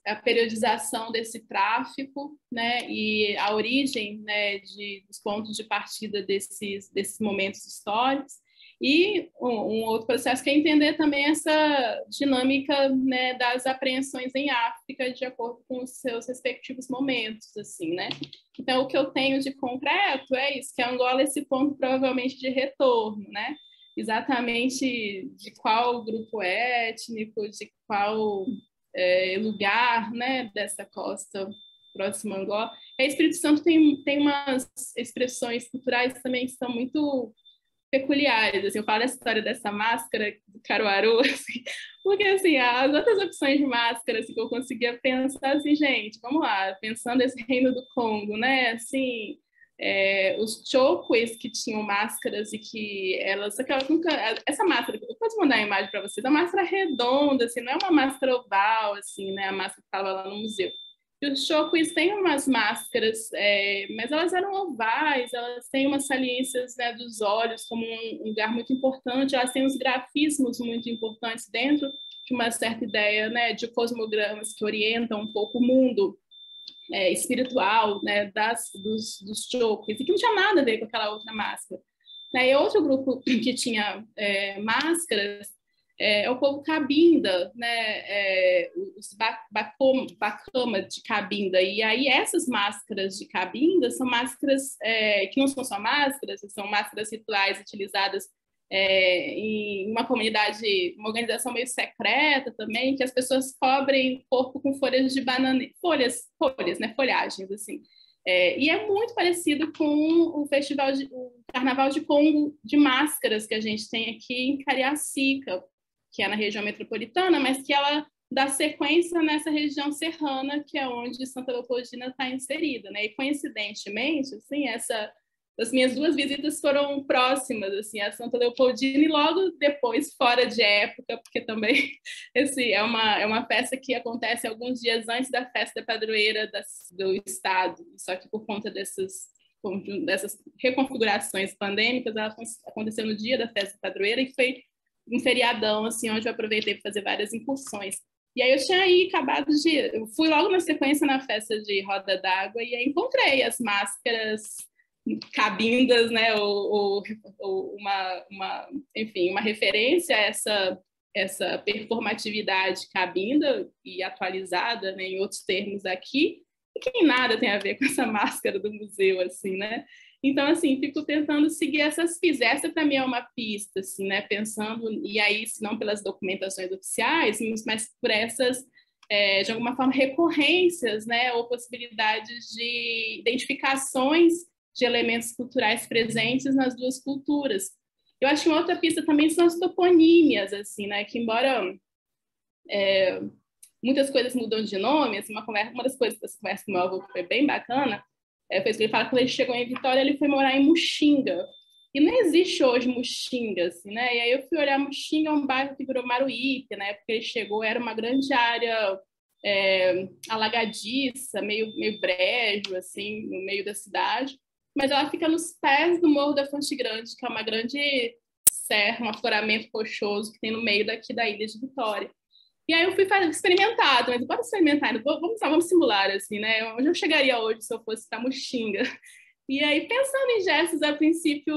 a periodização desse tráfico, né, e a origem, né, dos pontos de partida desses momentos históricos, e um outro processo que é entender também essa dinâmica, né, das apreensões em África de acordo com os seus respectivos momentos, assim, né? Então, o que eu tenho de concreto é isso, que Angola é esse ponto provavelmente de retorno, né? Exatamente de qual grupo étnico, de qual lugar, né, dessa costa próxima a Angola. E Espírito Santo tem umas expressões culturais também que são muito peculiares. Assim, eu falo a história dessa máscara do Caruaru, assim, porque assim, as outras opções de máscara assim, que eu conseguia pensar assim, gente, vamos lá, pensando esse reino do Congo, né? Assim, os chokwe's que tinham máscaras e que elas... Só que elas nunca... Essa máscara, eu posso mandar a imagem para vocês, a máscara redonda, assim, não é uma máscara oval, assim, né? A máscara que estava lá no museu. E os chokwe's têm umas máscaras, mas elas eram ovais, elas têm umas saliências, né, dos olhos como um lugar muito importante, elas têm uns grafismos muito importantes dentro de uma certa ideia, né, de cosmogramas que orientam um pouco o mundo espiritual, né, dos chokwe's, e que não tinha nada a ver com aquela outra máscara. E outro grupo que tinha máscaras é o povo Cabinda, né? Os Bacama de Cabinda. E aí essas máscaras de Cabinda são máscaras que não são só máscaras, são máscaras rituais utilizadas em uma comunidade, uma organização meio secreta também, que as pessoas cobrem o corpo com folhas de banana, folhas, né? Folhagens, assim. E é muito parecido com o Carnaval de Congo de máscaras que a gente tem aqui em Cariacica, que é na região metropolitana, mas que ela dá sequência nessa região serrana, que é onde Santa Leopoldina está inserida, né? E coincidentemente, assim, as minhas 2 visitas foram próximas, assim, a Santa Leopoldina, e logo depois, fora de época, porque também é uma festa que acontece alguns dias antes da festa padroeira do Estado, só que por conta dessas reconfigurações pandêmicas, ela aconteceu no dia da festa padroeira e foi um feriadão, assim, onde eu aproveitei para fazer várias incursões. E aí eu fui logo na sequência na festa de Roda d'Água e aí encontrei as máscaras cabindas, né, ou enfim, uma referência a essa performatividade cabinda e atualizada, né, em outros termos aqui, e que nada tem a ver com essa máscara do museu, assim, né? Então, assim, fico tentando seguir essas pistas. Essa, para mim, é uma pista, assim, né? Pensando, e aí, se não pelas documentações oficiais, mas por essas, de alguma forma, recorrências, né? Ou possibilidades de identificações de elementos culturais presentes nas 2 culturas. Eu acho que uma outra pista também são as toponímias, assim, né? Que, embora muitas coisas mudam de nome, assim, uma das coisas dessa conversa com meu avô que foi bem bacana, foi isso que ele fala, que quando ele chegou em Vitória, ele foi morar em Muxinga. E não existe hoje Muxinga, assim, né? E aí eu fui olhar Muxinga, um bairro que virou Maruípe, né? Porque ele chegou, era uma grande área alagadiça, meio brejo, assim, no meio da cidade. Mas ela fica nos pés do Morro da Fonte Grande, que é uma grande serra, um afloramento rochoso que tem no meio daqui da ilha de Vitória. E aí eu fui experimentar, mas bora experimentar, vamos simular, assim, né? Onde eu chegaria hoje se eu fosse para Muxinga? E aí, pensando em gestos, a princípio,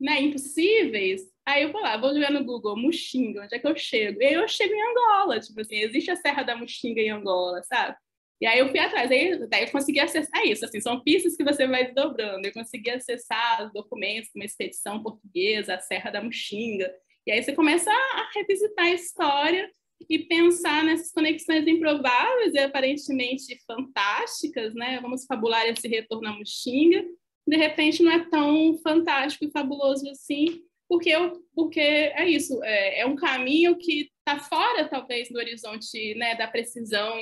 né, impossíveis, aí eu vou jogar no Google, Muxinga, onde é que eu chego? E aí eu chego em Angola, tipo assim, existe a Serra da Muxinga em Angola, sabe? E aí eu fui atrás, daí eu consegui acessar isso, assim, são pistas que você vai desdobrando, eu consegui acessar os documentos, uma expedição portuguesa, a Serra da Muxinga. E aí você começa a revisitar a história e pensar nessas conexões improváveis e aparentemente fantásticas, né? Vamos fabular esse retorno à Muxinga. De repente não é tão fantástico e fabuloso assim, porque é isso, é um caminho que está fora, talvez, do horizonte, né, da precisão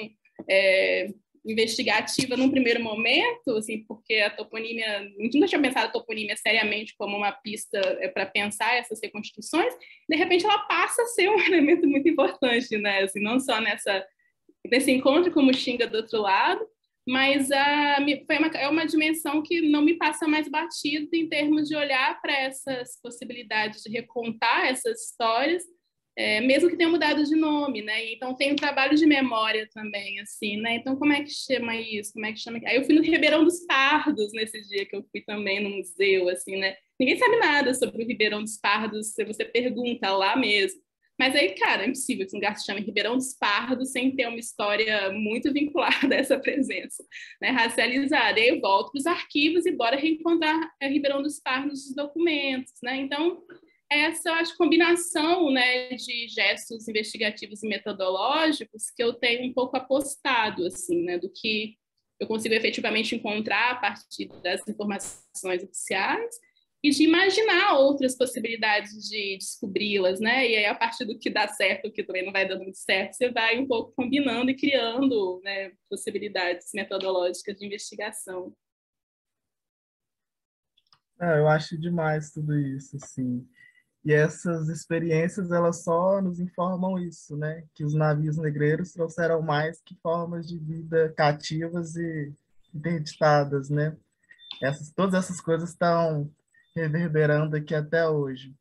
investigativa num primeiro momento, assim, porque a toponímia, nunca tinha pensado a toponímia seriamente como uma pista para pensar essas reconstituições, de repente ela passa a ser um elemento muito importante, né, assim, não só nesse encontro com o Muxinga do outro lado, mas é uma dimensão que não me passa mais batida em termos de olhar para essas possibilidades de recontar essas histórias, mesmo que tenha mudado de nome, né? Então tem um trabalho de memória também, assim, né? Então como é que chama isso? Como é que chama? Aí eu fui no Ribeirão dos Pardos nesse dia que eu fui também no museu, assim, né? Ninguém sabe nada sobre o Ribeirão dos Pardos se você pergunta lá mesmo. Mas aí, cara, é impossível que um lugar se chame Ribeirão dos Pardos sem ter uma história muito vinculada a essa presença, né, racializada. E aí eu volto para os arquivos e bora reencontrar Ribeirão dos Pardos nos documentos, né? Então, essa, eu acho, combinação, né, de gestos investigativos e metodológicos que eu tenho um pouco apostado, assim, né, do que eu consigo efetivamente encontrar a partir das informações oficiais e de imaginar outras possibilidades de descobri-las, né? E aí, a partir do que dá certo, o que também não vai dando muito certo, você vai um pouco combinando e criando, né, possibilidades metodológicas de investigação. Eu acho demais tudo isso, assim. E essas experiências, elas só nos informam isso, né? Que os navios negreiros trouxeram mais que formas de vida cativas e interditadas, né? Todas essas coisas estão reverberando aqui até hoje.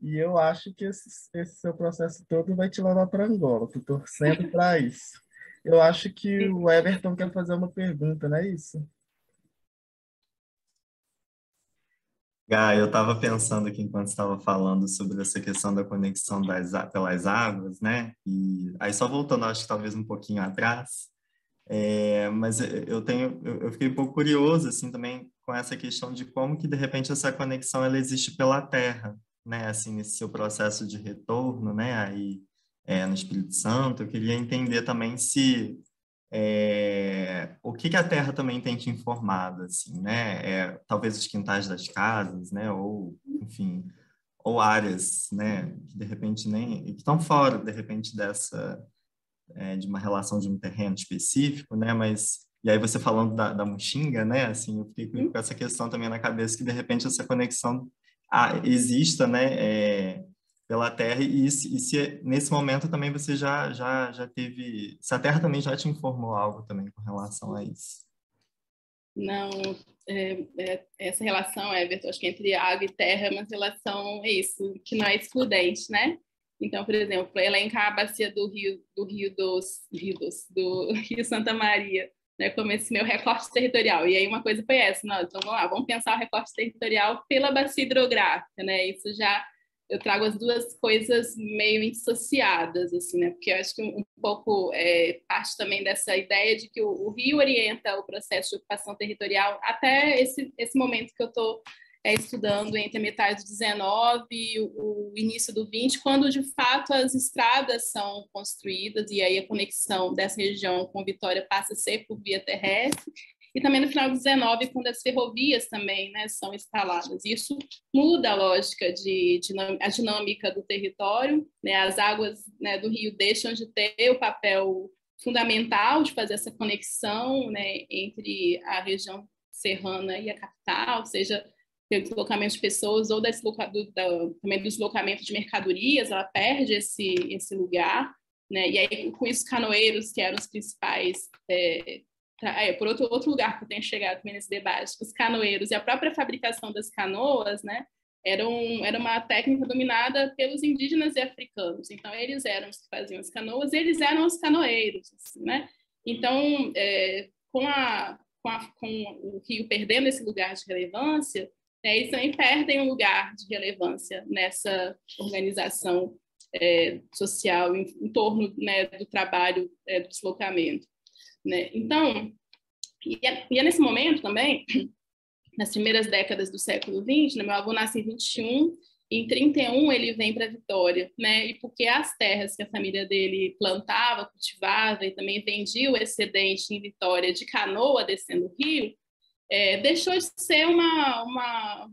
E eu acho que esse seu processo todo vai te levar para Angola. Estou torcendo para isso. Eu acho que o Everton quer fazer uma pergunta, não é isso? Gá, eu estava pensando aqui enquanto estava falando sobre essa questão da conexão pelas águas, né? E aí só voltando, acho que talvez um pouquinho atrás, mas eu fiquei um pouco curioso assim também com essa questão de como que de repente essa conexão ela existe pela terra, né? Assim nesse seu processo de retorno, né? Aí no Espírito Santo, eu queria entender também se o que que a Terra também tem te informado, assim, né? Talvez os quintais das casas, né? Ou, enfim, ou áreas, né? Que de repente nem que estão fora, de repente de uma relação de um terreno específico, né? Mas e aí você falando da Muxinga, né? Assim, eu fiquei com essa questão também na cabeça que de repente essa conexão exista, né? Pela Terra e se nesse momento também você já teve, se a Terra também já te informou algo também com relação a isso. Não, essa relação, Everton, acho que entre água e terra é uma relação, é isso, que não é excludente, né? Então, por exemplo, elencar a bacia do Rio Santa Maria, né, como esse meu recorte territorial. E aí uma coisa foi essa, não, então vamos lá, vamos pensar o recorte territorial pela bacia hidrográfica, né? Isso já eu trago as duas coisas meio dissociadas, assim, né? Porque eu acho que um pouco parte também dessa ideia de que o Rio orienta o processo de ocupação territorial até esse momento que eu estou estudando entre a metade do 19 e o início do 20, quando de fato as estradas são construídas e aí a conexão dessa região com Vitória passa a ser por via terrestre, e também no final do 19, quando as ferrovias também, né, são instaladas. Isso muda a lógica a dinâmica do território, né, as águas, né, do rio deixam de ter o papel fundamental de fazer essa conexão, né, entre a região serrana e a capital, seja pelo deslocamento de pessoas ou também do deslocamento de mercadorias, ela perde esse lugar, né? E aí, com isso, canoeiros, que eram os principais por outro lugar que eu tenho chegado também nesse debate, os canoeiros e a própria fabricação das canoas, né, era uma técnica dominada pelos indígenas e africanos. Então, eles eram os que faziam as canoas, eles eram os canoeiros, assim, né? Então, com o rio perdendo esse lugar de relevância, eles também perdem um lugar de relevância nessa organização social em torno, né, do trabalho, do deslocamento. Né? Então, e é nesse momento também, nas primeiras décadas do século XX, né, meu avô nasce em 21, e em 31 ele vem para Vitória, né? E porque as terras que a família dele plantava, cultivava e também vendia o excedente em Vitória de canoa descendo o rio, deixou de ser uma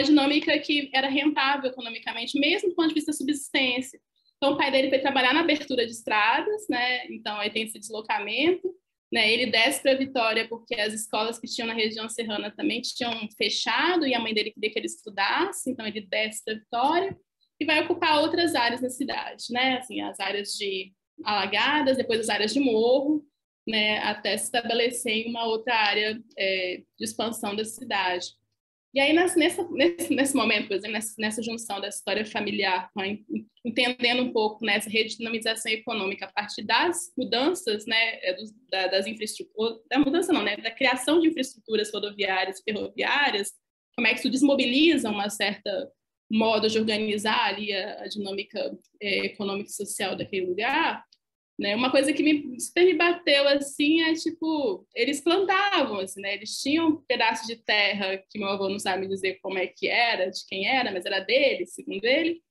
dinâmica que era rentável economicamente, mesmo do ponto de vista da subsistência. Então, o pai dele foi trabalhar na abertura de estradas, né? Então, aí tem esse deslocamento. Né, ele desce para Vitória porque as escolas que tinham na região serrana também tinham fechado e a mãe dele queria que ele estudasse, então ele desce para Vitória e vai ocupar outras áreas na cidade, né? Assim, as áreas de alagadas, depois as áreas de morro, né? Até se estabelecer em uma outra área de expansão da cidade. E aí, nesse momento, por exemplo, nessa junção da história familiar, entendendo um pouco nessa redinamização econômica a partir das mudanças, né, das infraestruturas, da mudança não, né, da criação de infraestruturas rodoviárias e ferroviárias, como é que isso desmobiliza uma certa modo de organizar ali a dinâmica econômica e social daquele lugar. Né? Uma coisa que super me bateu assim é tipo, eles plantavam, assim, né? Eles tinham um pedaço de terra que meu avô não sabe dizer como é que era, de quem era, mas era dele, segundo ele,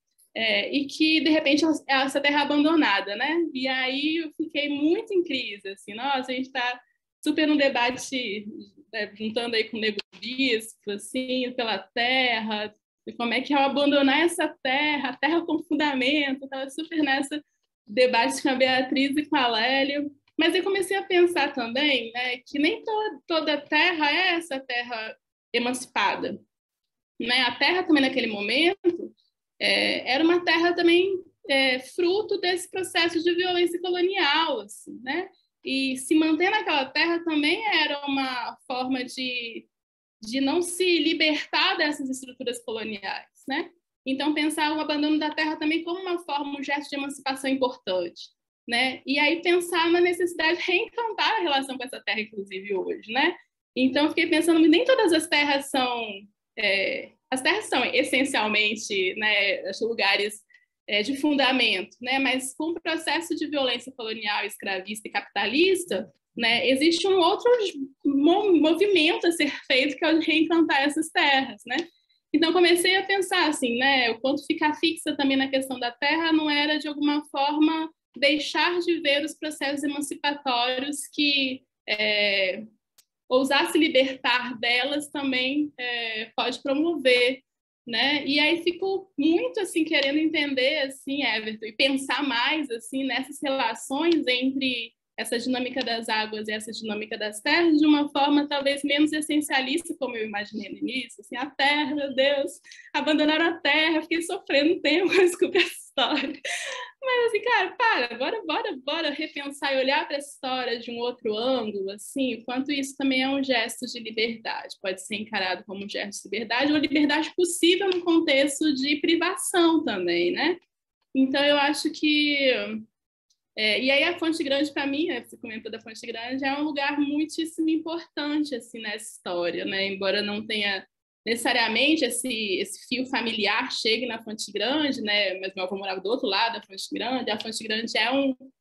e que de repente essa terra abandonada, né? E aí eu fiquei muito em crise, assim, nossa, a gente está super num debate, né, juntando aí com o Nego Bispo, assim, pela terra, e como é que ao abandonar essa terra, a terra com fundamento, estava super nessa debate com a Beatriz e com a Lélio, mas eu comecei a pensar também, né, que nem toda terra é essa terra emancipada, né? A terra também naquele momento era uma terra também fruto desse processo de violência colonial, assim, né? E se manter naquela terra também era uma forma de não se libertar dessas estruturas coloniais, né? Então, pensar o abandono da terra também como uma forma, um gesto de emancipação importante, né? E aí pensar na necessidade de reencantar a relação com essa terra, inclusive hoje, né? Então, fiquei pensando, nem todas as terras são... as terras são essencialmente, né, lugares de fundamento, né? Mas com o processo de violência colonial, escravista e capitalista, né, existe um outro movimento a ser feito, que é o de reencantar essas terras, né? Então, comecei a pensar assim, né, o quanto ficar fixa também na questão da terra não era, de alguma forma, deixar de ver os processos emancipatórios que ousar se libertar delas também pode promover, né? E aí fico muito assim querendo entender, assim, Everton, e pensar mais assim nessas relações entre essa dinâmica das águas e essa dinâmica das terras de uma forma talvez menos essencialista, como eu imaginei no início, assim, a terra, meu Deus, abandonaram a terra, fiquei sofrendo um tempo quando descobri essa história. Mas assim, cara, bora repensar e olhar para essa história de um outro ângulo, assim, enquanto isso também é um gesto de liberdade, pode ser encarado como um gesto de liberdade, ou liberdade possível no contexto de privação também, né? Então, eu acho que... e aí a Fonte Grande, para mim, você comentou da Fonte Grande, é um lugar muitíssimo importante, assim, nessa história, né? Embora não tenha necessariamente esse fio familiar chegue na Fonte Grande, né? Mas meu avô morava do outro lado da Fonte Grande. A Fonte Grande é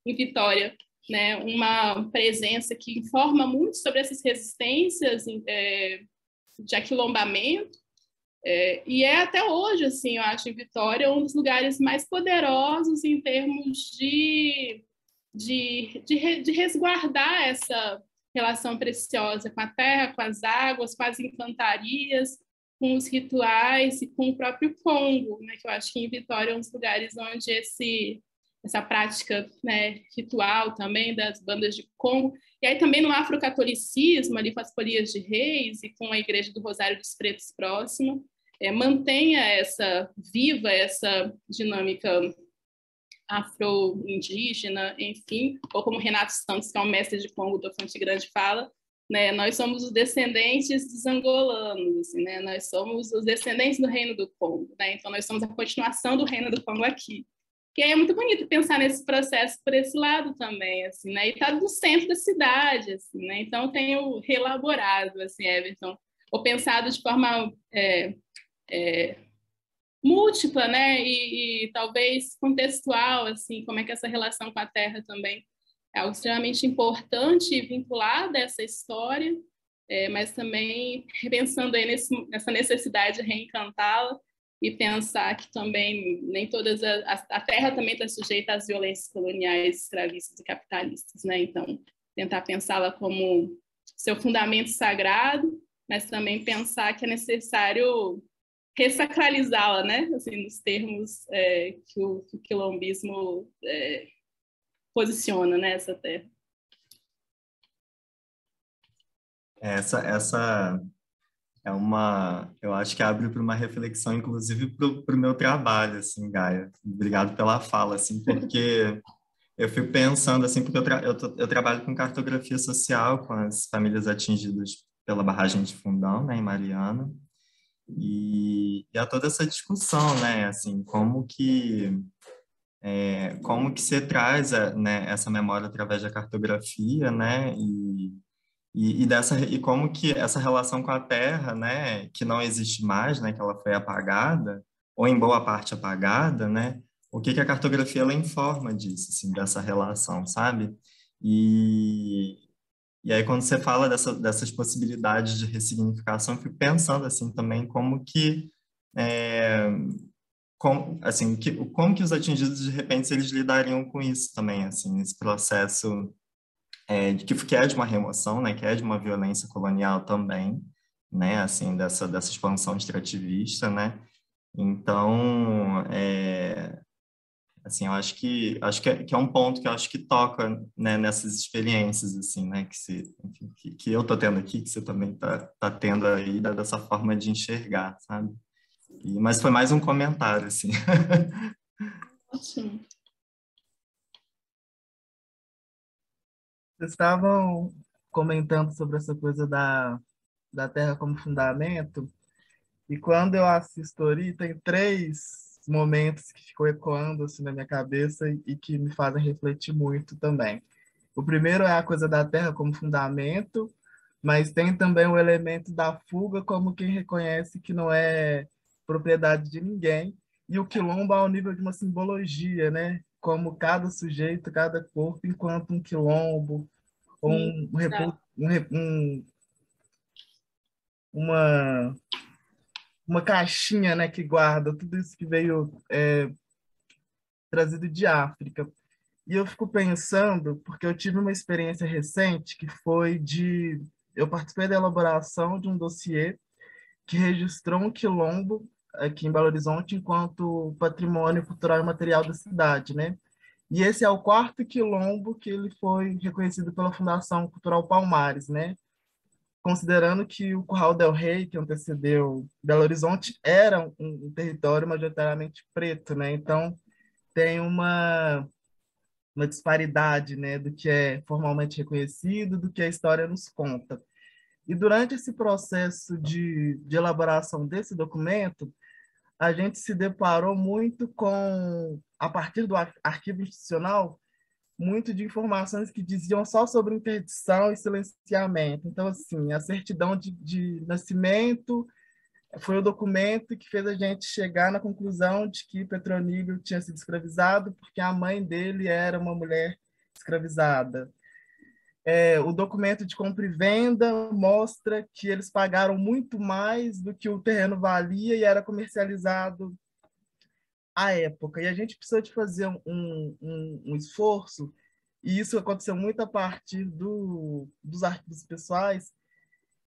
em Vitória, né? Uma presença que informa muito sobre essas resistências de aquilombamento. E até hoje, assim, eu acho, em Vitória, um dos lugares mais poderosos em termos de resguardar essa relação preciosa com a terra, com as águas, com as encantarias, com os rituais e com o próprio Congo, né? Que eu acho que em Vitória é um dos lugares onde essa prática, né, ritual também das bandas de Congo, e aí também no afrocatolicismo, ali com as folias de reis e com a Igreja do Rosário dos Pretos próximo, mantenha viva essa dinâmica afro-indígena, enfim, ou como Renato Santos, que é um mestre de Congo da Fonte Grande, fala, né, nós somos os descendentes dos angolanos, assim, né, nós somos os descendentes do Reino do Congo, né, então nós somos a continuação do Reino do Congo aqui. E aí é muito bonito pensar nesse processo por esse lado também, assim, né, e está no centro da cidade, assim, né, então eu tenho reelaborado, assim, Everton, ou pensado de forma múltipla, né, e talvez contextual, assim, como é que essa relação com a terra também é algo extremamente importante e vinculado a essa história, mas também repensando aí nessa necessidade de reencantá-la e pensar que também nem todas a terra também está sujeita às violências coloniais, escravistas e capitalistas, né? Então, tentar pensá-la como seu fundamento sagrado, mas também pensar que é necessário ressacralizá-la, né? Assim, nos termos que o quilombismo posiciona, né, essa terra. Essa é eu acho que abre para uma reflexão, inclusive para o meu trabalho, assim, Gaia. Obrigado pela fala, assim, porque eu fico pensando, assim, porque eu trabalho com cartografia social com as famílias atingidas pela barragem de Fundão, né, em Mariana, e há toda essa discussão, né, assim, como que se traz, né, essa memória através da cartografia, né, e como que essa relação com a Terra, né, que não existe mais, né, que ela foi apagada, ou em boa parte apagada, né, o que a cartografia ela informa disso, assim, dessa relação, sabe? E aí quando você fala dessas possibilidades de ressignificação, eu fico pensando assim também como que como que os atingidos de repente eles lidariam com isso também, assim, esse processo que é de uma remoção, né, que é de uma violência colonial também, né, assim, dessa expansão extrativista, né, então, assim, eu acho que é um ponto que eu acho que toca, né, nessas experiências, assim, né, que eu tô tendo aqui, que você também tá tendo aí, dessa forma de enxergar, sabe? Mas foi mais um comentário, assim. Ótimo. Vocês estavam comentando sobre essa coisa da Terra como fundamento, e quando eu assisto Ori, tem três momentos que ficam ecoando assim na minha cabeça e que me fazem refletir muito também. O primeiro é a coisa da Terra como fundamento, mas tem também o elemento da fuga como quem reconhece que não é propriedade de ninguém, e o quilombo ao nível de uma simbologia, né? Como cada sujeito, cada corpo, enquanto um quilombo, ou uma, uma caixinha, né, que guarda tudo isso que veio trazido de África. E eu fico pensando, porque eu tive uma experiência recente que foi de... Eu participei da elaboração de um dossiê que registrou um quilombo aqui em Belo Horizonte enquanto patrimônio cultural e material da cidade, né? E esse é o quarto quilombo que ele foi reconhecido pela Fundação Cultural Palmares, né? Considerando que o Curral del Rei, que antecedeu Belo Horizonte, era um território majoritariamente preto, né? Então, tem uma disparidade, né, do que é formalmente reconhecido, do que a história nos conta. E durante esse processo de elaboração desse documento, a gente se deparou muito com, a partir do arquivo institucional, muito de informações que diziam só sobre interdição e silenciamento. Então, assim, a certidão de nascimento foi o documento que fez a gente chegar na conclusão de que Petronílio tinha sido escravizado porque a mãe dele era uma mulher escravizada. O documento de compra e venda mostra que eles pagaram muito mais do que o terreno valia e era comercializado à época. E a gente precisou de fazer um esforço, e isso aconteceu muito a partir dos arquivos pessoais,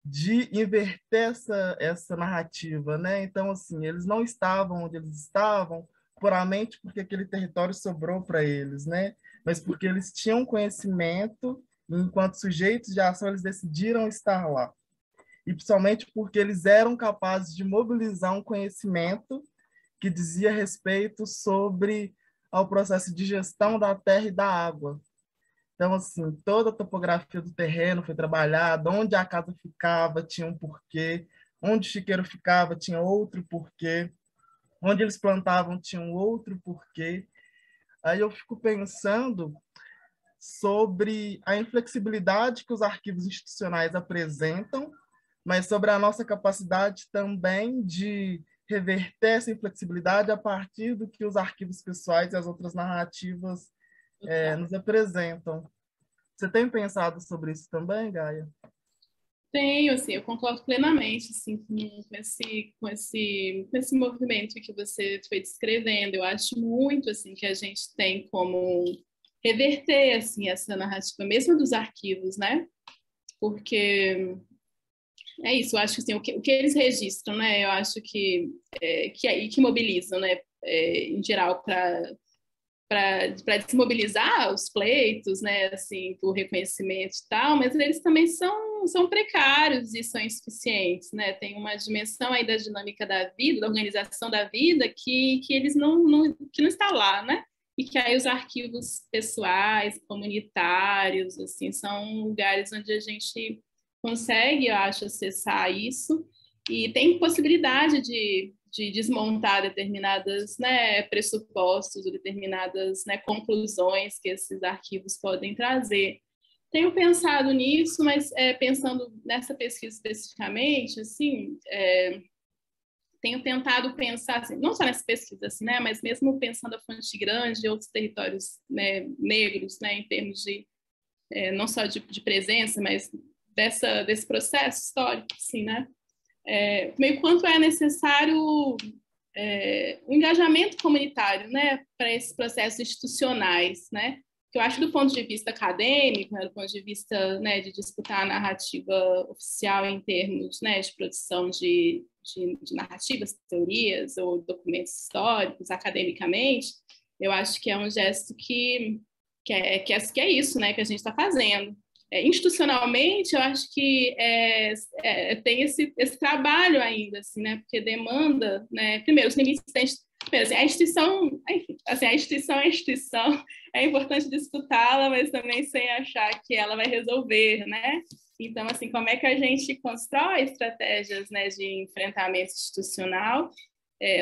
de inverter essa narrativa, né? Então, assim, eles não estavam onde eles estavam puramente porque aquele território sobrou para eles, né? Mas porque eles tinham conhecimento e, enquanto sujeitos de ação, eles decidiram estar lá. E principalmente porque eles eram capazes de mobilizar um conhecimento que dizia respeito sobre ao processo de gestão da terra e da água. Então, assim, toda a topografia do terreno foi trabalhada, onde a casa ficava tinha um porquê, onde o chiqueiro ficava tinha outro porquê, onde eles plantavam tinha um outro porquê. Aí eu fico pensando sobre a inflexibilidade que os arquivos institucionais apresentam, mas sobre a nossa capacidade também de reverter essa inflexibilidade a partir do que os arquivos pessoais e as outras narrativas nos apresentam. Você tem pensado sobre isso também, Gaia? Tenho, assim, eu concordo plenamente, assim, com esse movimento que você foi descrevendo. Eu acho muito, assim, que a gente tem como reverter, assim, essa narrativa, mesmo dos arquivos, né? Porque é isso, eu acho que, assim, o que eles registram, né? Eu acho que mobilizam, né? Em geral, para desmobilizar os pleitos, né, assim, por reconhecimento e tal, mas eles também são precários e são insuficientes, né? Tem uma dimensão aí da dinâmica da vida, da organização da vida, que eles que não está lá, né? E que aí os arquivos pessoais, comunitários, assim, são lugares onde a gente consegue, eu acho, acessar isso e tem possibilidade de desmontar determinadas, né, pressupostos, determinadas, né, conclusões que esses arquivos podem trazer. Tenho pensado nisso, mas pensando nessa pesquisa especificamente, assim, tenho tentado pensar, assim, não só nessa pesquisa, assim, né, mas mesmo pensando a Fonte Grande e outros territórios, né, negros, né, em termos de não só de presença, mas desse processo histórico, assim, né, meio quanto é necessário um engajamento comunitário, né, para esses processos institucionais, né, que eu acho do ponto de vista acadêmico, né, do ponto de vista, né, de disputar a narrativa oficial em termos, né, de produção de narrativas, teorias ou documentos históricos, academicamente, eu acho que é um gesto que é isso, né, que a gente está fazendo. institucionalmente, eu acho que tem esse trabalho ainda, assim, né? Porque demanda, né? Primeiro, os limites da primeiro, assim, a instituição, enfim, assim, a instituição é a instituição, é importante discutá-la, mas também sem achar que ela vai resolver, né? Então, assim, como é que a gente constrói estratégias, né, de enfrentamento institucional,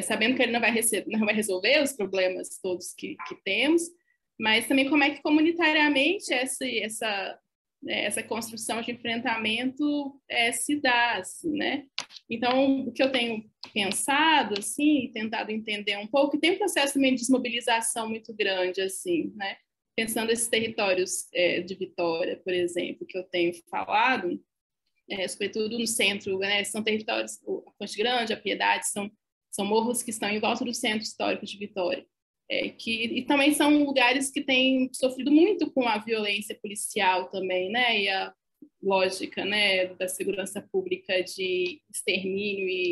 sabendo que ele não vai resolver os problemas todos que temos, mas também como é que comunitariamente essa construção de enfrentamento se dá, assim, né? Então, o que eu tenho pensado, assim, tentado entender um pouco, tem um processo também de desmobilização muito grande, assim, né? Pensando esses territórios de Vitória, por exemplo, que eu tenho falado, sobretudo no centro, né? São territórios, a Ponte Grande, a Piedade, são morros que estão em volta do centro histórico de Vitória. E também são lugares que têm sofrido muito com a violência policial também, né? E a lógica, né, da segurança pública de extermínio e,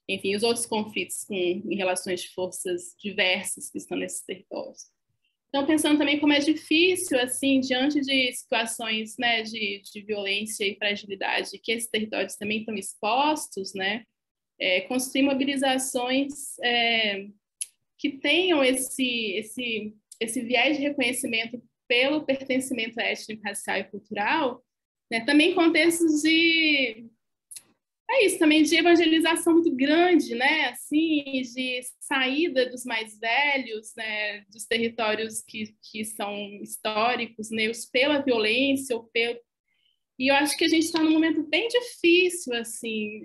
enfim, os outros conflitos em relações de forças diversas que estão nesses territórios. Então, pensando também como é difícil, assim, diante de situações, né, de violência e fragilidade que esses territórios também estão expostos, né, construir mobilizações que tenham esse viés de reconhecimento pelo pertencimento étnico, racial e cultural, né? Também em contextos também de evangelização muito grande, né? Assim, de saída dos mais velhos, né? Dos territórios que são históricos, né? Pela violência ou pelo... E eu acho que a gente está num momento bem difícil, assim,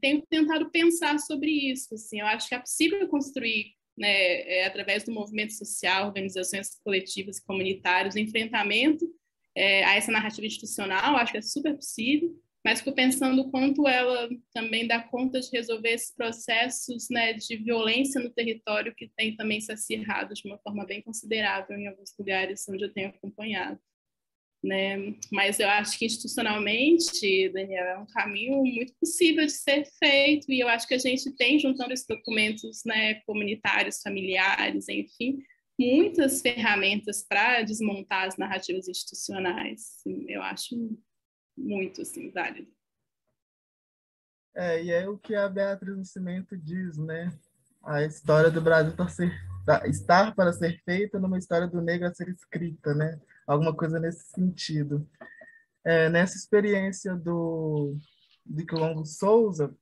tenho tentado pensar sobre isso, assim, eu acho que é possível construir, né, através do movimento social, organizações coletivas e comunitárias, enfrentamento a essa narrativa institucional, acho que é super possível, mas fico pensando o quanto ela também dá conta de resolver esses processos, né, de violência no território que tem também se acirrado de uma forma bem considerável em alguns lugares onde eu tenho acompanhado. Né? Mas eu acho que institucionalmente, Daniel, é um caminho muito possível de ser feito, e eu acho que a gente tem, juntando esses documentos, né, comunitários, familiares, enfim, muitas ferramentas para desmontar as narrativas institucionais. Eu acho muito, assim, válido. E é o que a Beatriz Nascimento diz, né? A história do Brasil estar para ser feita numa história do negro a ser escrita, né? Alguma coisa nesse sentido. Nessa experiência de Quilombo Souza,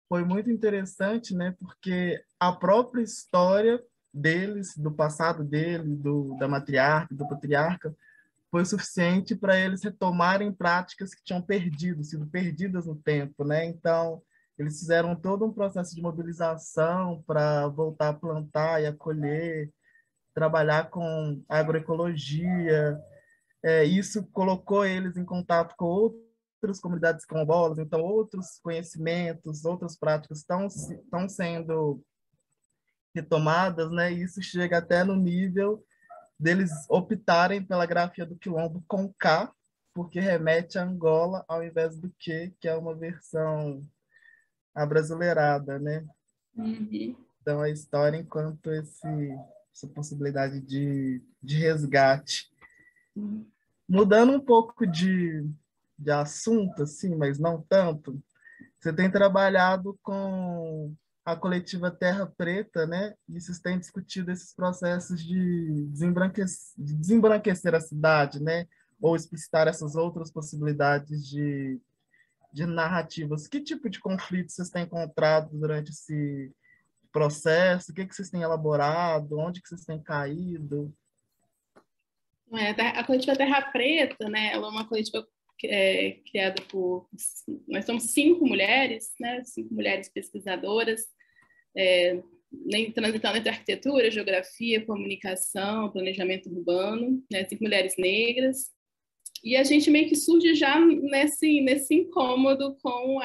foi muito interessante, né? Porque a própria história deles, do passado deles, da matriarca, do patriarca, foi suficiente para eles retomarem práticas que tinham sido perdidas no tempo, né? Então, eles fizeram todo um processo de mobilização para voltar a plantar e a colher, trabalhar com agroecologia. Isso colocou eles em contato com outras comunidades quilombolas, então outros conhecimentos, outras práticas estão sendo retomadas, né? E isso chega até no nível deles optarem pela grafia do quilombo com K, porque remete a Angola ao invés do Q, que é uma versão abrasileirada, né? Uhum. Então, a história enquanto essa possibilidade de resgate. Uhum. Mudando um pouco de assunto, assim, mas não tanto, você tem trabalhado com a coletiva Terra Preta, né? E vocês têm discutido esses processos de desembranquecer a cidade, né? Ou explicitar essas outras possibilidades de narrativas. Que tipo de conflitos vocês têm encontrado durante esse processo? O que vocês têm elaborado? Onde que vocês têm caído? A coletiva Terra Preta, né? Ela é uma coletiva criada por... Nós somos 5 mulheres, né? 5 mulheres pesquisadoras, transitando entre arquitetura, geografia, comunicação, planejamento urbano, né? 5 mulheres negras. E a gente meio que surge já nesse incômodo com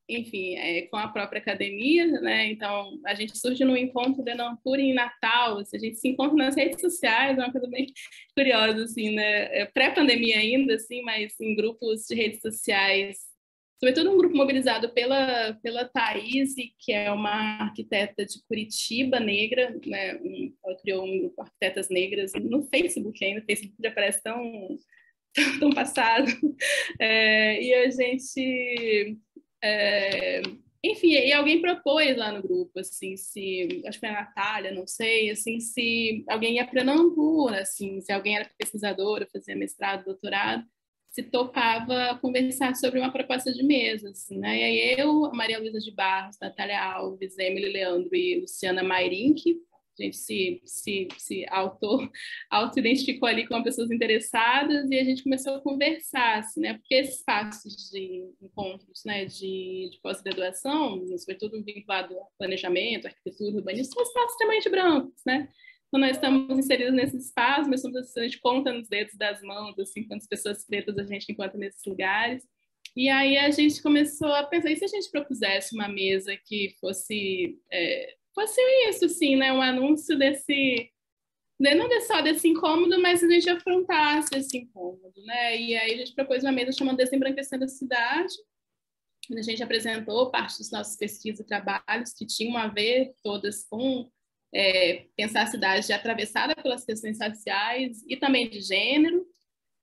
enfim, com a própria academia, né? Então, a gente surge no encontro de Nampur em Natal, assim, a gente se encontra nas redes sociais, é uma coisa bem curiosa, assim, né? Pré-pandemia ainda, assim, mas em grupos de redes sociais, sobretudo um grupo mobilizado pela Thaís, que é uma arquiteta de Curitiba, negra, né? Ela criou um grupo de arquitetas negras no Facebook ainda, o Facebook já parece tão tão passado. E a gente... enfim, e alguém propôs lá no grupo, assim, acho que foi a Natália, não sei, assim, se alguém ia para Nambu, assim, se alguém era pesquisadora, fazia mestrado, doutorado, se topava conversar sobre uma proposta de mesa, assim, né? E aí eu, a Maria Luísa de Barros, Natália Alves, Emily Leandro e Luciana Mairink, a gente se auto-identificou ali como pessoas interessadas e a gente começou a conversar, assim, né? Porque esses espaços de encontros, né, de pós-graduação, sobretudo vinculado ao planejamento, arquitetura, urbanismo, são espaços extremamente brancos, né? Então, nós estamos inseridos nesses espaços, mas a gente conta nos dedos das mãos, assim, quantas pessoas pretas a gente encontra nesses lugares. E aí a gente começou a pensar, e se a gente propusesse uma mesa que fosse isso, assim, né? Um anúncio desse, né? Não só desse incômodo, mas a gente afrontasse esse incômodo, né? E aí a gente propôs uma mesa chamada Desembranquecendo a Cidade, onde a gente apresentou parte dos nossos pesquisas e trabalhos que tinham a ver todas com pensar a cidade atravessada pelas questões raciais e também de gênero.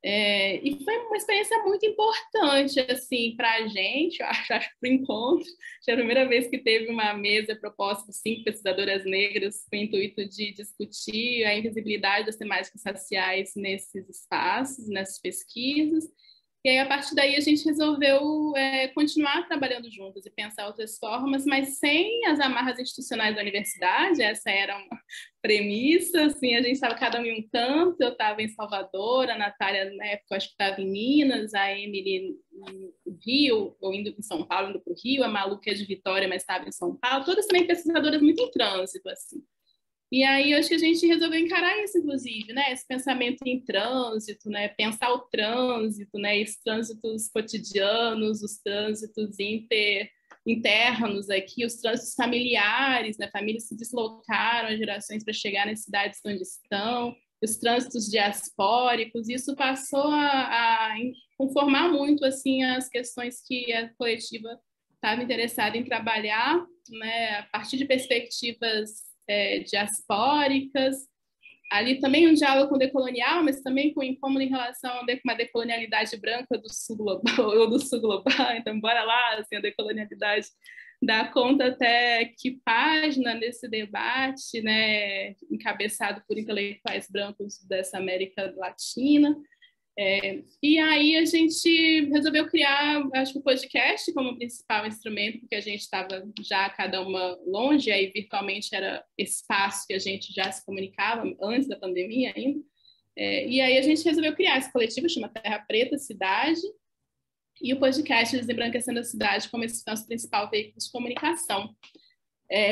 E foi uma experiência muito importante, assim, para a gente, acho para o encontro. Foi a primeira vez que teve uma mesa proposta por 5 pesquisadoras negras com o intuito de discutir a invisibilidade das temáticas raciais nesses espaços, nessas pesquisas. E aí, a partir daí, a gente resolveu continuar trabalhando juntos e pensar outras formas, mas sem as amarras institucionais da universidade. Essa era uma premissa, assim, a gente estava cada um em um canto. Eu estava em Salvador, a Natália, na época, acho que estava em Minas, a Emily no Rio, ou indo em São Paulo, indo para o Rio, a Malu, que é de Vitória, mas estava em São Paulo, todas também pesquisadoras muito em trânsito, assim. E aí, acho que a gente resolveu encarar isso, inclusive, né? Esse pensamento em trânsito, né? Pensar o trânsito, né? Os trânsitos cotidianos, os trânsitos internos aqui, os trânsitos familiares, né? Famílias se deslocaram, gerações para chegar nas cidades onde estão, os trânsitos diaspóricos. Isso passou a conformar muito, assim, as questões que a coletiva estava interessada em trabalhar, né? A partir de perspectivas diaspóricas, ali também um diálogo com o decolonial, mas também com o incômodo em relação a uma decolonialidade branca do sul global, ou do sul global. Então, bora lá, assim, a decolonialidade dá conta até que página nesse debate, né, encabeçado por intelectuais brancos dessa América Latina. E aí a gente resolveu criar, acho que o podcast como principal instrumento, porque a gente estava já cada uma longe, aí virtualmente era espaço que a gente já se comunicava antes da pandemia ainda. E aí a gente resolveu criar esse coletivo, chama Terra Preta Cidade, e o podcast Desembranquecendo a Cidade como esse nosso principal veículo de comunicação.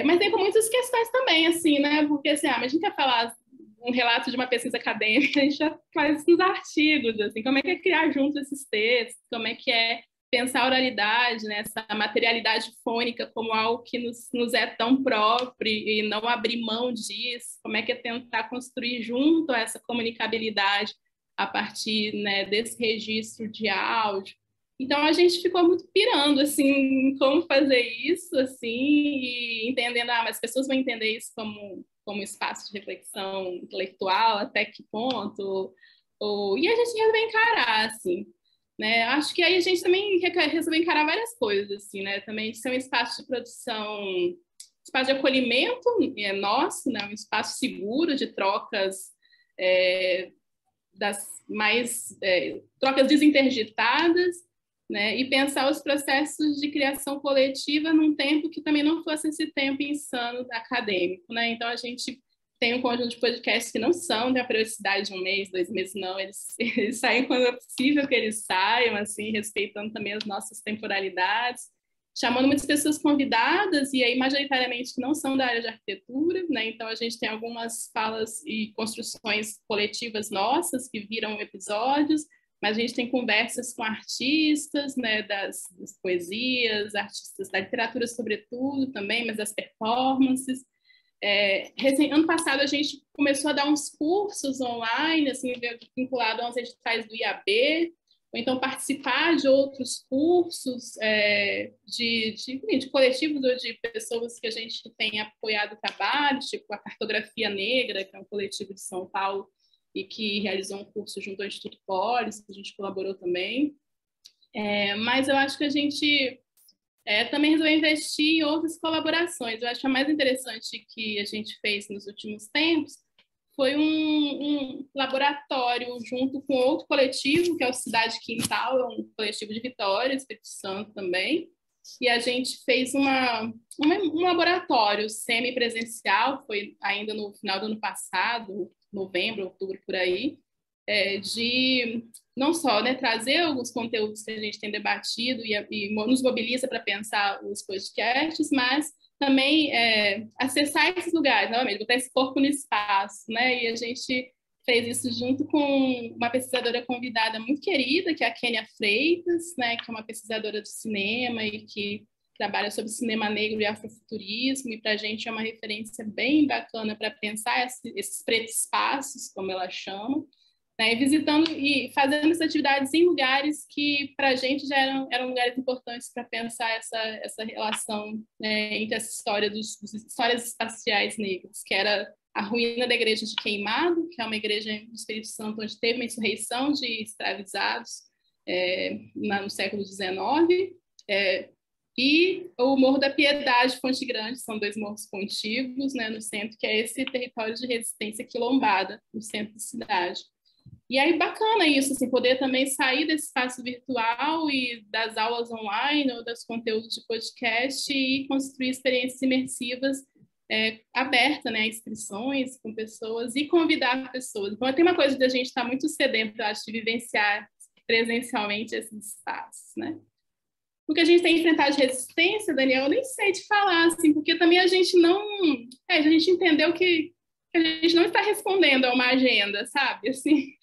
Mas tem com muitas questões também, assim, né? Porque assim, mas a gente quer falar um relato de uma pesquisa acadêmica, a gente já faz nos artigos, assim, como é que é criar juntos esses textos, como é que é pensar a oralidade, né, essa materialidade fônica como algo que nos é tão próprio e não abrir mão disso, como é que é tentar construir junto essa comunicabilidade a partir, né, desse registro de áudio. Então a gente ficou muito pirando assim em como fazer isso, assim, e entendendo, mas as pessoas vão entender isso como espaço de reflexão intelectual, até que ponto, e a gente resolveu encarar, assim, né? Acho que aí a gente também resolveu encarar várias coisas, assim, né? Também ser um espaço de produção, espaço de acolhimento nosso, né? Um espaço seguro de trocas trocas desinterditadas, né? E pensar os processos de criação coletiva num tempo que também não fosse esse tempo insano acadêmico, né? Então a gente tem um conjunto de podcasts que não são da periodicidade de 1 mês, 2 meses, não. Eles saem quando é possível que eles saiam, assim, respeitando também as nossas temporalidades, chamando muitas pessoas convidadas, e aí majoritariamente que não são da área de arquitetura, né? Então a gente tem algumas falas e construções coletivas nossas que viram episódios, mas a gente tem conversas com artistas, né, das poesias, artistas da literatura sobretudo também, mas das performances. Ano passado a gente começou a dar uns cursos online, assim, vinculado aos editais do IAB, ou então participar de outros cursos de coletivos ou de pessoas que a gente tem apoiado o trabalho, tipo a Cartografia Negra, que é um coletivo de São Paulo, e que realizou um curso junto ao Instituto Polis, que a gente colaborou também. Mas eu acho que a gente também resolveu investir em outras colaborações. Eu acho que a mais interessante que a gente fez nos últimos tempos foi um laboratório junto com outro coletivo, que é o Cidade Quintal, é um coletivo de Vitória, Espírito Santo também, e a gente fez um laboratório semipresencial, foi ainda no final do ano passado, novembro, outubro, por aí, de não só, né, trazer alguns conteúdos que a gente tem debatido e nos mobiliza para pensar os podcasts, mas também acessar esses lugares, novamente, botar esse corpo no espaço, né? E a gente fez isso junto com uma pesquisadora convidada muito querida, que é a Kênia Freitas, né? Que é uma pesquisadora de cinema e que trabalha sobre cinema negro e afrofuturismo, e para a gente é uma referência bem bacana para pensar esses pretos espaços, como ela chama, né, visitando e fazendo essas atividades em lugares que, para a gente, já eram lugares importantes para pensar essa relação, né, entre essa história dos histórias espaciais negras, que era a ruína da igreja de Queimado, que é uma igreja do Espírito Santo onde teve uma insurreição de escravizados no século XIX, e o Morro da Piedade, Fonte Grande, são 2 morros contíguos, né, no centro, que é esse território de resistência quilombada, no centro da cidade. E aí, bacana isso, assim, poder também sair desse espaço virtual e das aulas online ou dos conteúdos de podcast e construir experiências imersivas abertas, né, a inscrições com pessoas e convidar pessoas. Então, tem uma coisa de a gente estar muito sedento, eu acho, de vivenciar presencialmente esses espaços, né? O que a gente tem enfrentado de resistência, Daniel, eu nem sei te falar, assim, porque também a gente não... a gente entendeu que a gente não está respondendo a uma agenda, sabe? Assim,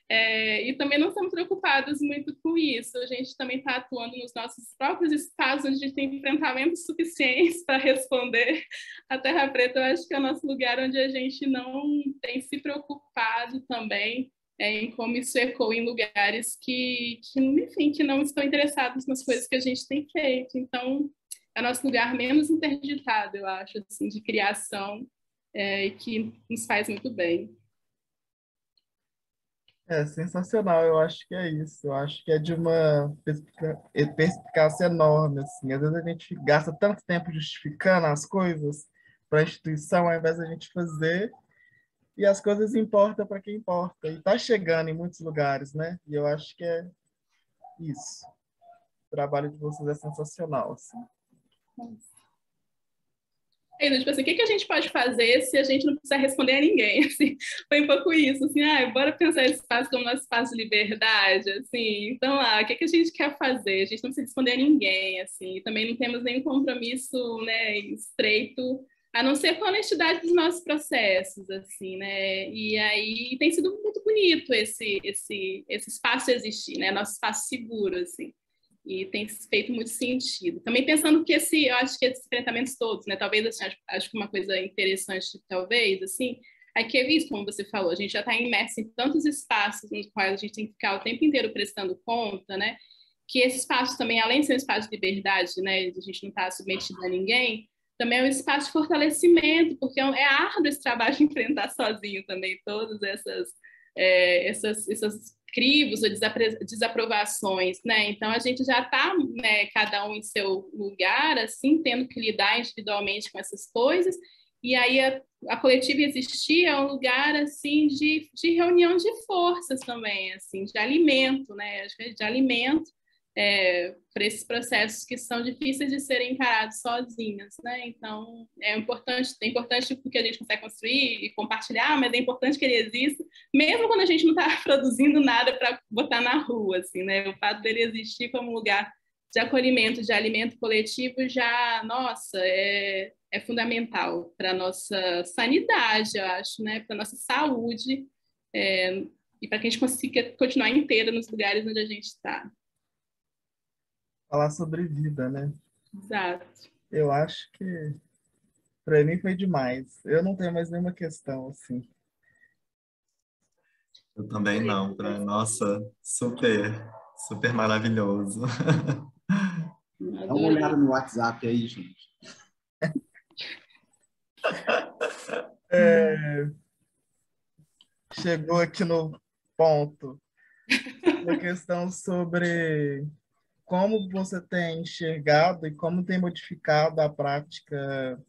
e também não estamos preocupados muito com isso. A gente também está atuando nos nossos próprios espaços, onde a gente tem enfrentamentos suficientes para responder. A Terra Preta, eu acho que é o nosso lugar onde a gente não tem se preocupado também em como isso ecoa em lugares que, enfim, que não estão interessados nas coisas que a gente tem feito. Então, é o nosso lugar menos interditado, eu acho, assim, de criação, que nos faz muito bem. Sensacional, eu acho que é isso. Eu acho que é de uma perspicácia enorme, assim. Às vezes a gente gasta tanto tempo justificando as coisas para a instituição, ao invés da gente fazer, e as coisas importam para quem importa. E está chegando em muitos lugares, né? E eu acho que é isso. O trabalho de vocês é sensacional, assim. Tipo assim, o que a gente pode fazer se a gente não precisar responder a ninguém? Assim, foi um pouco isso, assim, bora pensar esse espaço como nosso espaço de liberdade, assim, então o que a gente quer fazer? A gente não precisa responder a ninguém, assim, e também não temos nenhum compromisso, né, estreito, a não ser com a honestidade dos nossos processos, assim, né, e aí tem sido muito bonito esse espaço existir, né, nosso espaço seguro, assim. E tem feito muito sentido. Também pensando que eu acho que esses enfrentamentos todos, né? Talvez, assim, acho que uma coisa interessante, talvez, assim, é que é isso, como você falou, a gente já está imerso em tantos espaços nos quais a gente tem que ficar o tempo inteiro prestando conta, né? Que esse espaço também, além de ser um espaço de liberdade, né? A gente não está submetido a ninguém, também é um espaço de fortalecimento, porque é árduo esse trabalho de enfrentar sozinho também todas essas crivos ou desaprovações, né? Então a gente já está, né, cada um em seu lugar, assim, tendo que lidar individualmente com essas coisas. E aí a coletiva existir é um lugar assim de reunião de forças também, assim, de alimento, né? De alimento para esses processos que são difíceis de serem encarados sozinhos, né? Então é importante porque a gente consegue construir e compartilhar, mas é importante que ele exista, mesmo quando a gente não está produzindo nada para botar na rua, assim, né? O fato dele existir como lugar de acolhimento, de alimento coletivo, já, nossa, é fundamental para a nossa sanidade, eu acho, né? Para a nossa saúde, e para que a gente consiga continuar inteira nos lugares onde a gente está. Falar sobre vida, né? Exato. Eu acho que para mim foi demais. Eu não tenho mais nenhuma questão, assim. Eu também não. Nossa, super, super maravilhoso. Dá uma olhada no WhatsApp aí, gente. chegou aqui no ponto. Uma questão sobre como você tem enxergado e como tem modificado a prática,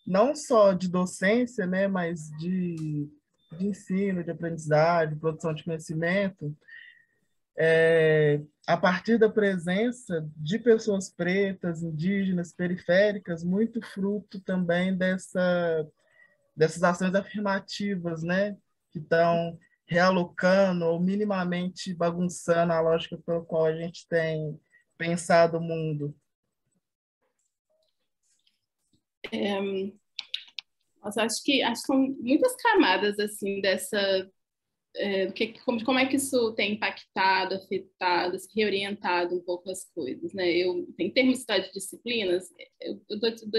não só de docência, né, mas de ensino, de aprendizagem, produção de conhecimento, a partir da presença de pessoas pretas, indígenas, periféricas, muito fruto também dessas ações afirmativas, né, que estão realocando ou minimamente bagunçando a lógica pela qual a gente tem pensado o mundo. Nossa, acho que são muitas camadas assim dessa como é que isso tem impactado, afetado, reorientado um pouco as coisas, né? Em termos de disciplinas,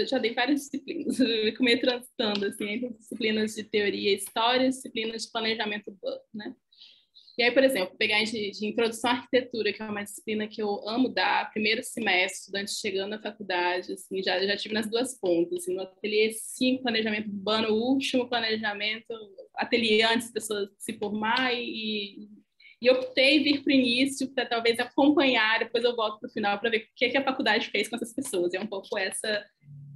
já dei várias disciplinas, eu fui meio transitando assim, entre disciplinas de teoria e história, disciplinas de planejamento urbano, né? E aí, por exemplo, pegar de introdução à arquitetura, que é uma disciplina que eu amo dar, primeiro semestre, estudante chegando na faculdade, assim, já tive nas duas pontas, assim, no ateliê 5, planejamento urbano, o último planejamento, ateliê antes das pessoas se formar, e optei vir para o início para talvez acompanhar, depois eu volto para o final para ver o que a faculdade fez com essas pessoas. É um pouco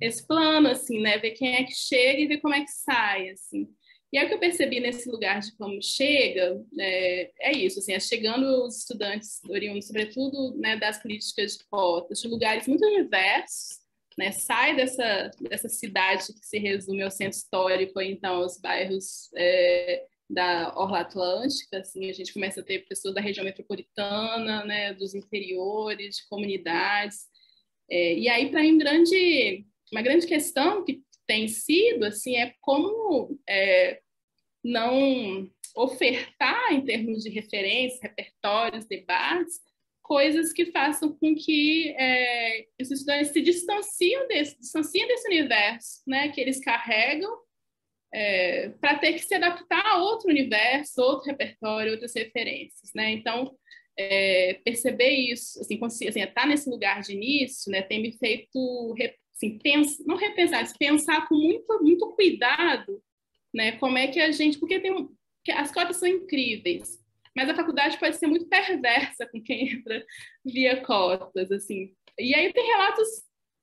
esse plano, assim, né? Ver quem é que chega e ver como é que sai, assim. E aí o que eu percebi nesse lugar de como chega, é isso, assim, chegando os estudantes oriundos, sobretudo, né, das políticas de cotas, de lugares muito diversos, né, sai dessa cidade que se resume ao centro histórico, então aos bairros da Orla Atlântica, assim, a gente começa a ter pessoas da região metropolitana, né, dos interiores, de comunidades, e aí para uma grande questão que tem sido, assim, é como não ofertar, em termos de referências, repertórios, debates, coisas que façam com que os estudantes se distanciem desse universo, né, que eles carregam, para ter que se adaptar a outro universo, outro repertório, outras referências, né? Então, perceber isso, assim, estar nesse lugar de início, né, tem me feito assim, não repensar, mas pensar com muito, muito cuidado, né, como é que a gente, porque as cotas são incríveis, mas a faculdade pode ser muito perversa com quem entra via cotas, assim. E aí tem relatos,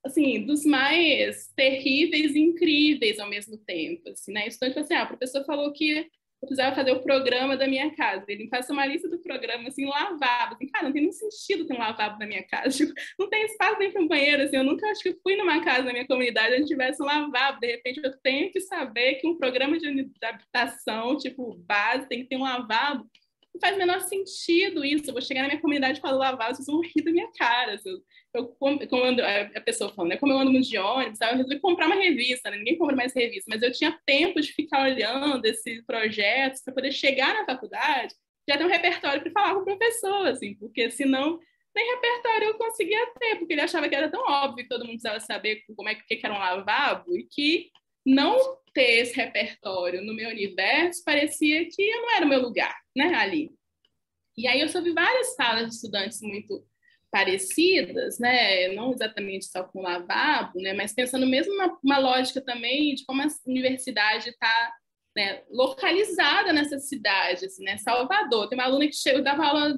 assim, dos mais terríveis e incríveis ao mesmo tempo, assim, né? Estudante assim, o professor falou que eu precisava fazer o programa da minha casa. Ele faz uma lista do programa, assim, lavabo. Assim, cara, não tem nenhum sentido ter um lavabo na minha casa. Tipo, não tem espaço nem para um banheiro, assim. Eu nunca acho que fui numa casa na minha comunidade onde tivesse um lavabo. De repente, eu tenho que saber que um programa de habitação, tipo, base, tem que ter um lavabo. Não faz o menor sentido isso. Eu vou chegar na minha comunidade e falar lavabo, vocês vão rir da minha cara. Assim, a pessoa falando, né? Como eu ando muito de ônibus, eu resolvi comprar uma revista, né? Ninguém compra mais revista, mas eu tinha tempo de ficar olhando esses projetos para poder chegar na faculdade, já ter um repertório para falar com o professor, assim, porque senão nem repertório eu conseguia ter, porque ele achava que era tão óbvio que todo mundo precisava saber como que era um lavabo, e que não ter esse repertório no meu universo parecia que eu não era o meu lugar, né, ali. E aí eu soube várias salas de estudantes muito parecidas, né? Não exatamente só com lavabo, né? Mas pensando mesmo numa lógica também de como a universidade está, né, localizada nessa cidade, assim, né? Salvador. Tem uma aluna que chegou, dava aula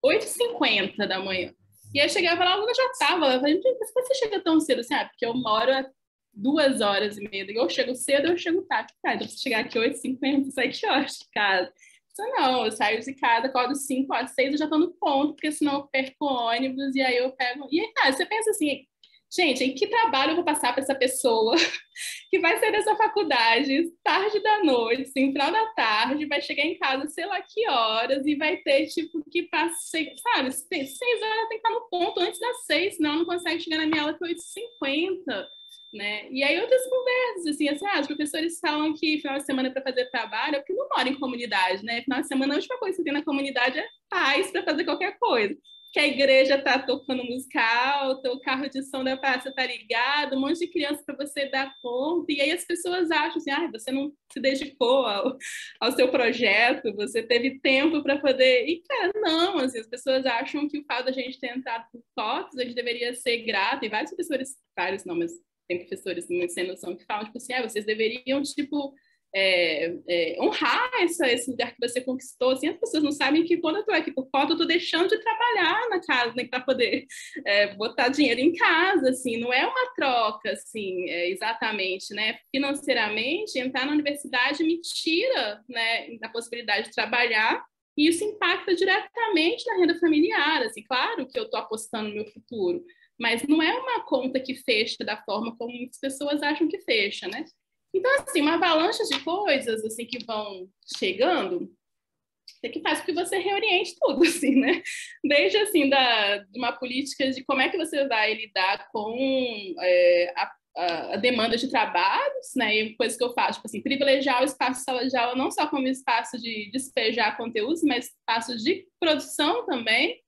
8h50 da manhã. E aí chegava lá, a aluna já estava. Eu falei, mas por que você chega tão cedo? Assim, porque eu moro a 2h30. Eu chego cedo, eu chego tarde. Então, se chegar aqui 8h50, eu saio que horas de casa? Não, eu saio de casa, acordo 5 às 6, eu já estou no ponto, porque senão eu perco o ônibus, e aí eu pego... E aí, você pensa assim, gente, em que trabalho eu vou passar para essa pessoa que vai sair dessa faculdade tarde da noite, assim, final da tarde, vai chegar em casa sei lá que horas, e vai ter, tipo, que passar, sabe, 6 horas tem que estar no ponto antes das 6, senão não consegue chegar na minha aula que 8h50. Né? E aí outras conversas, assim, os professores falam que final de semana é para fazer trabalho, é porque não mora em comunidade, né? Final de semana a última coisa que você tem na comunidade é paz para fazer qualquer coisa. Que a igreja tá tocando música alta, o carro de som da praça tá ligado, um monte de criança para você dar conta, e aí as pessoas acham assim, você não se dedicou ao seu projeto, você teve tempo para poder... E, cara, não, assim, as pessoas acham que o fato da gente ter entrado por cotas, a gente deveria ser grato, e vários não, mas tem professores muito sem noção que falam, tipo assim, vocês deveriam, tipo, honrar esse lugar que você conquistou. Assim, as pessoas não sabem que quando eu estou aqui por foto, eu estou deixando de trabalhar na casa, né, para poder botar dinheiro em casa, assim, não é uma troca, assim, exatamente, né? Financeiramente, entrar na universidade me tira, né, da possibilidade de trabalhar, e isso impacta diretamente na renda familiar, assim, claro que eu estou apostando no meu futuro, mas não é uma conta que fecha da forma como muitas pessoas acham que fecha, né? Então, assim, uma avalanche de coisas assim que vão chegando, que faz com que você reoriente tudo, assim, né? Desde, assim, de uma política de como é que você vai lidar com a demanda de trabalhos, né? E coisas que eu faço, tipo assim, privilegiar o espaço sala de aula não só como espaço de despejar conteúdos, mas espaço de produção também,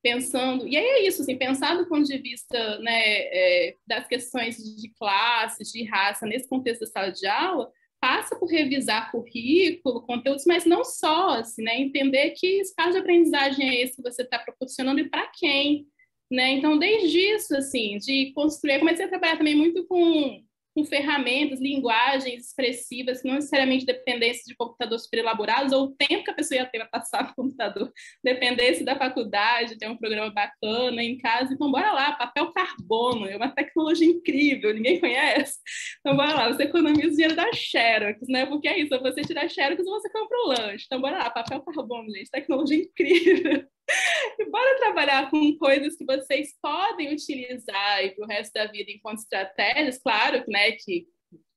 pensando, e aí é isso, assim, pensar do ponto de vista, né, das questões de classe, de raça, nesse contexto da sala de aula, passa por revisar currículo, conteúdos, mas não só, assim, né, entender que espaço de aprendizagem é esse que você está proporcionando e para quem, né, então desde isso, assim, de construir, eu comecei a trabalhar também muito com ferramentas, linguagens expressivas, que não necessariamente dependessem de computadores super elaborados, ou o tempo que a pessoa ia ter para passar no computador, dependesse da faculdade, ter um programa bacana em casa. Então, bora lá, papel carbono, é uma tecnologia incrível, ninguém conhece. Então, bora lá, você economiza o dinheiro da Xerox, né? Porque é isso, você tira a Xerox e você compra o lanche. Então, bora lá, papel carbono, gente, tecnologia incrível. E bora trabalhar com coisas que vocês podem utilizar para o resto da vida enquanto estratégias, claro, né, que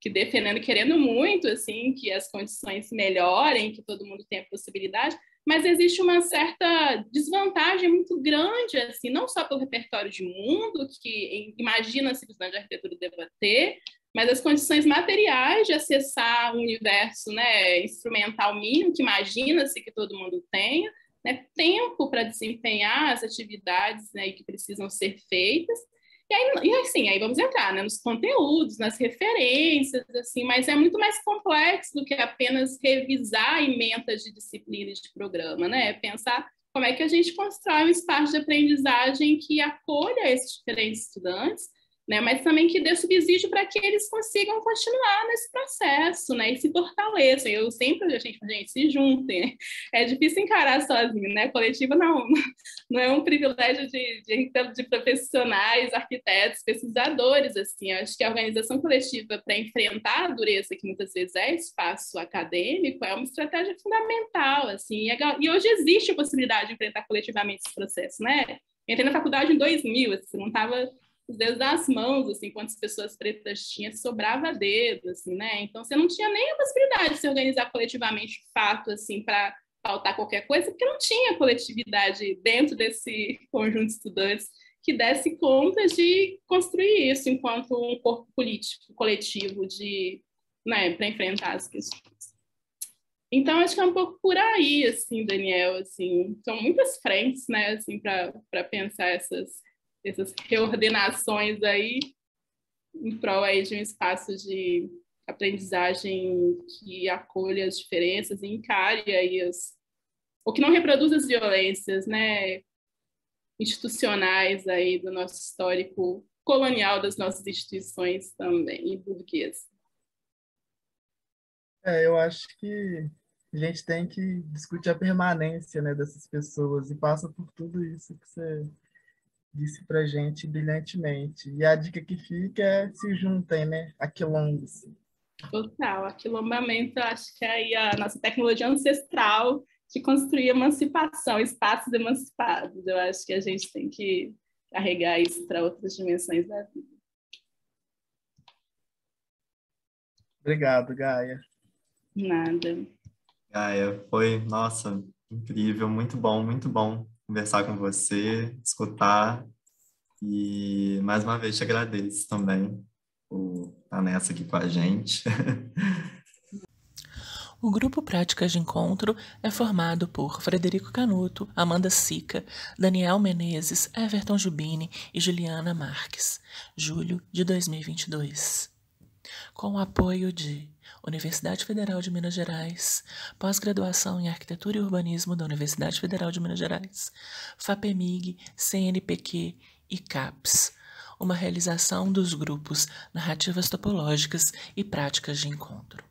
defendendo, querendo muito, assim, que as condições melhorem, que todo mundo tenha possibilidade, mas existe uma certa desvantagem muito grande, assim, não só pelo repertório de mundo que imagina-se que o estudante de arquitetura deva ter, mas as condições materiais de acessar um universo, né, instrumental mínimo que imagina-se que todo mundo tenha, né, tempo para desempenhar as atividades, né, que precisam ser feitas. Aí vamos entrar, né, nos conteúdos, nas referências, assim, mas é muito mais complexo do que apenas revisar emendas de disciplina e de programa, né? Pensar como é que a gente constrói um espaço de aprendizagem que acolha esses diferentes estudantes, né, mas também que dê subsídio para que eles consigam continuar nesse processo, né, e se fortaleçam. Eu sempre, gente, se juntem. É difícil encarar sozinho, né? Coletiva não é um privilégio de profissionais, arquitetos, pesquisadores, assim. Eu acho que a organização coletiva para enfrentar a dureza que muitas vezes é espaço acadêmico é uma estratégia fundamental, assim. E hoje existe a possibilidade de enfrentar coletivamente esse processo, né? Eu entrei na faculdade em 2000, assim, não estava os dedos das mãos, assim, quantas pessoas pretas tinha, sobrava dedo, assim, né? Então, você não tinha nem a possibilidade de se organizar coletivamente, de fato, assim, para pautar qualquer coisa, porque não tinha coletividade dentro desse conjunto de estudantes que desse conta de construir isso enquanto um corpo político coletivo de, né, para enfrentar as questões. Então, acho que é um pouco por aí, assim, Daniel, assim, são muitas frentes, né, assim, para pensar essas reordenações aí em prol aí de um espaço de aprendizagem que acolha as diferenças e encare aí ou que não reproduza as violências, né, institucionais aí do nosso histórico colonial, das nossas instituições também, e burguesas. Eu acho que a gente tem que discutir a permanência, né, dessas pessoas, e passa por tudo isso que você disse pra gente brilhantemente. E a dica que fica é se juntem, né? Aquilombos. Total, aquilombamento, acho que é aí a nossa tecnologia ancestral de construir emancipação, espaços emancipados. Eu acho que a gente tem que carregar isso para outras dimensões da vida. Obrigado, Gaia. Nada. Gaia, foi, nossa, incrível, muito bom conversar com você, escutar, e mais uma vez te agradeço também por estar nessa aqui com a gente. O grupo Práticas de Encontro é formado por Frederico Canuto, Amanda Sica, Daniel Menezes, Everton Jubini e Juliana Marques, julho de 2022. Com o apoio de Universidade Federal de Minas Gerais, Pós-Graduação em Arquitetura e Urbanismo da Universidade Federal de Minas Gerais, FAPEMIG, CNPq e CAPES, uma realização dos grupos Narrativas Topológicas e Práticas de Encontro.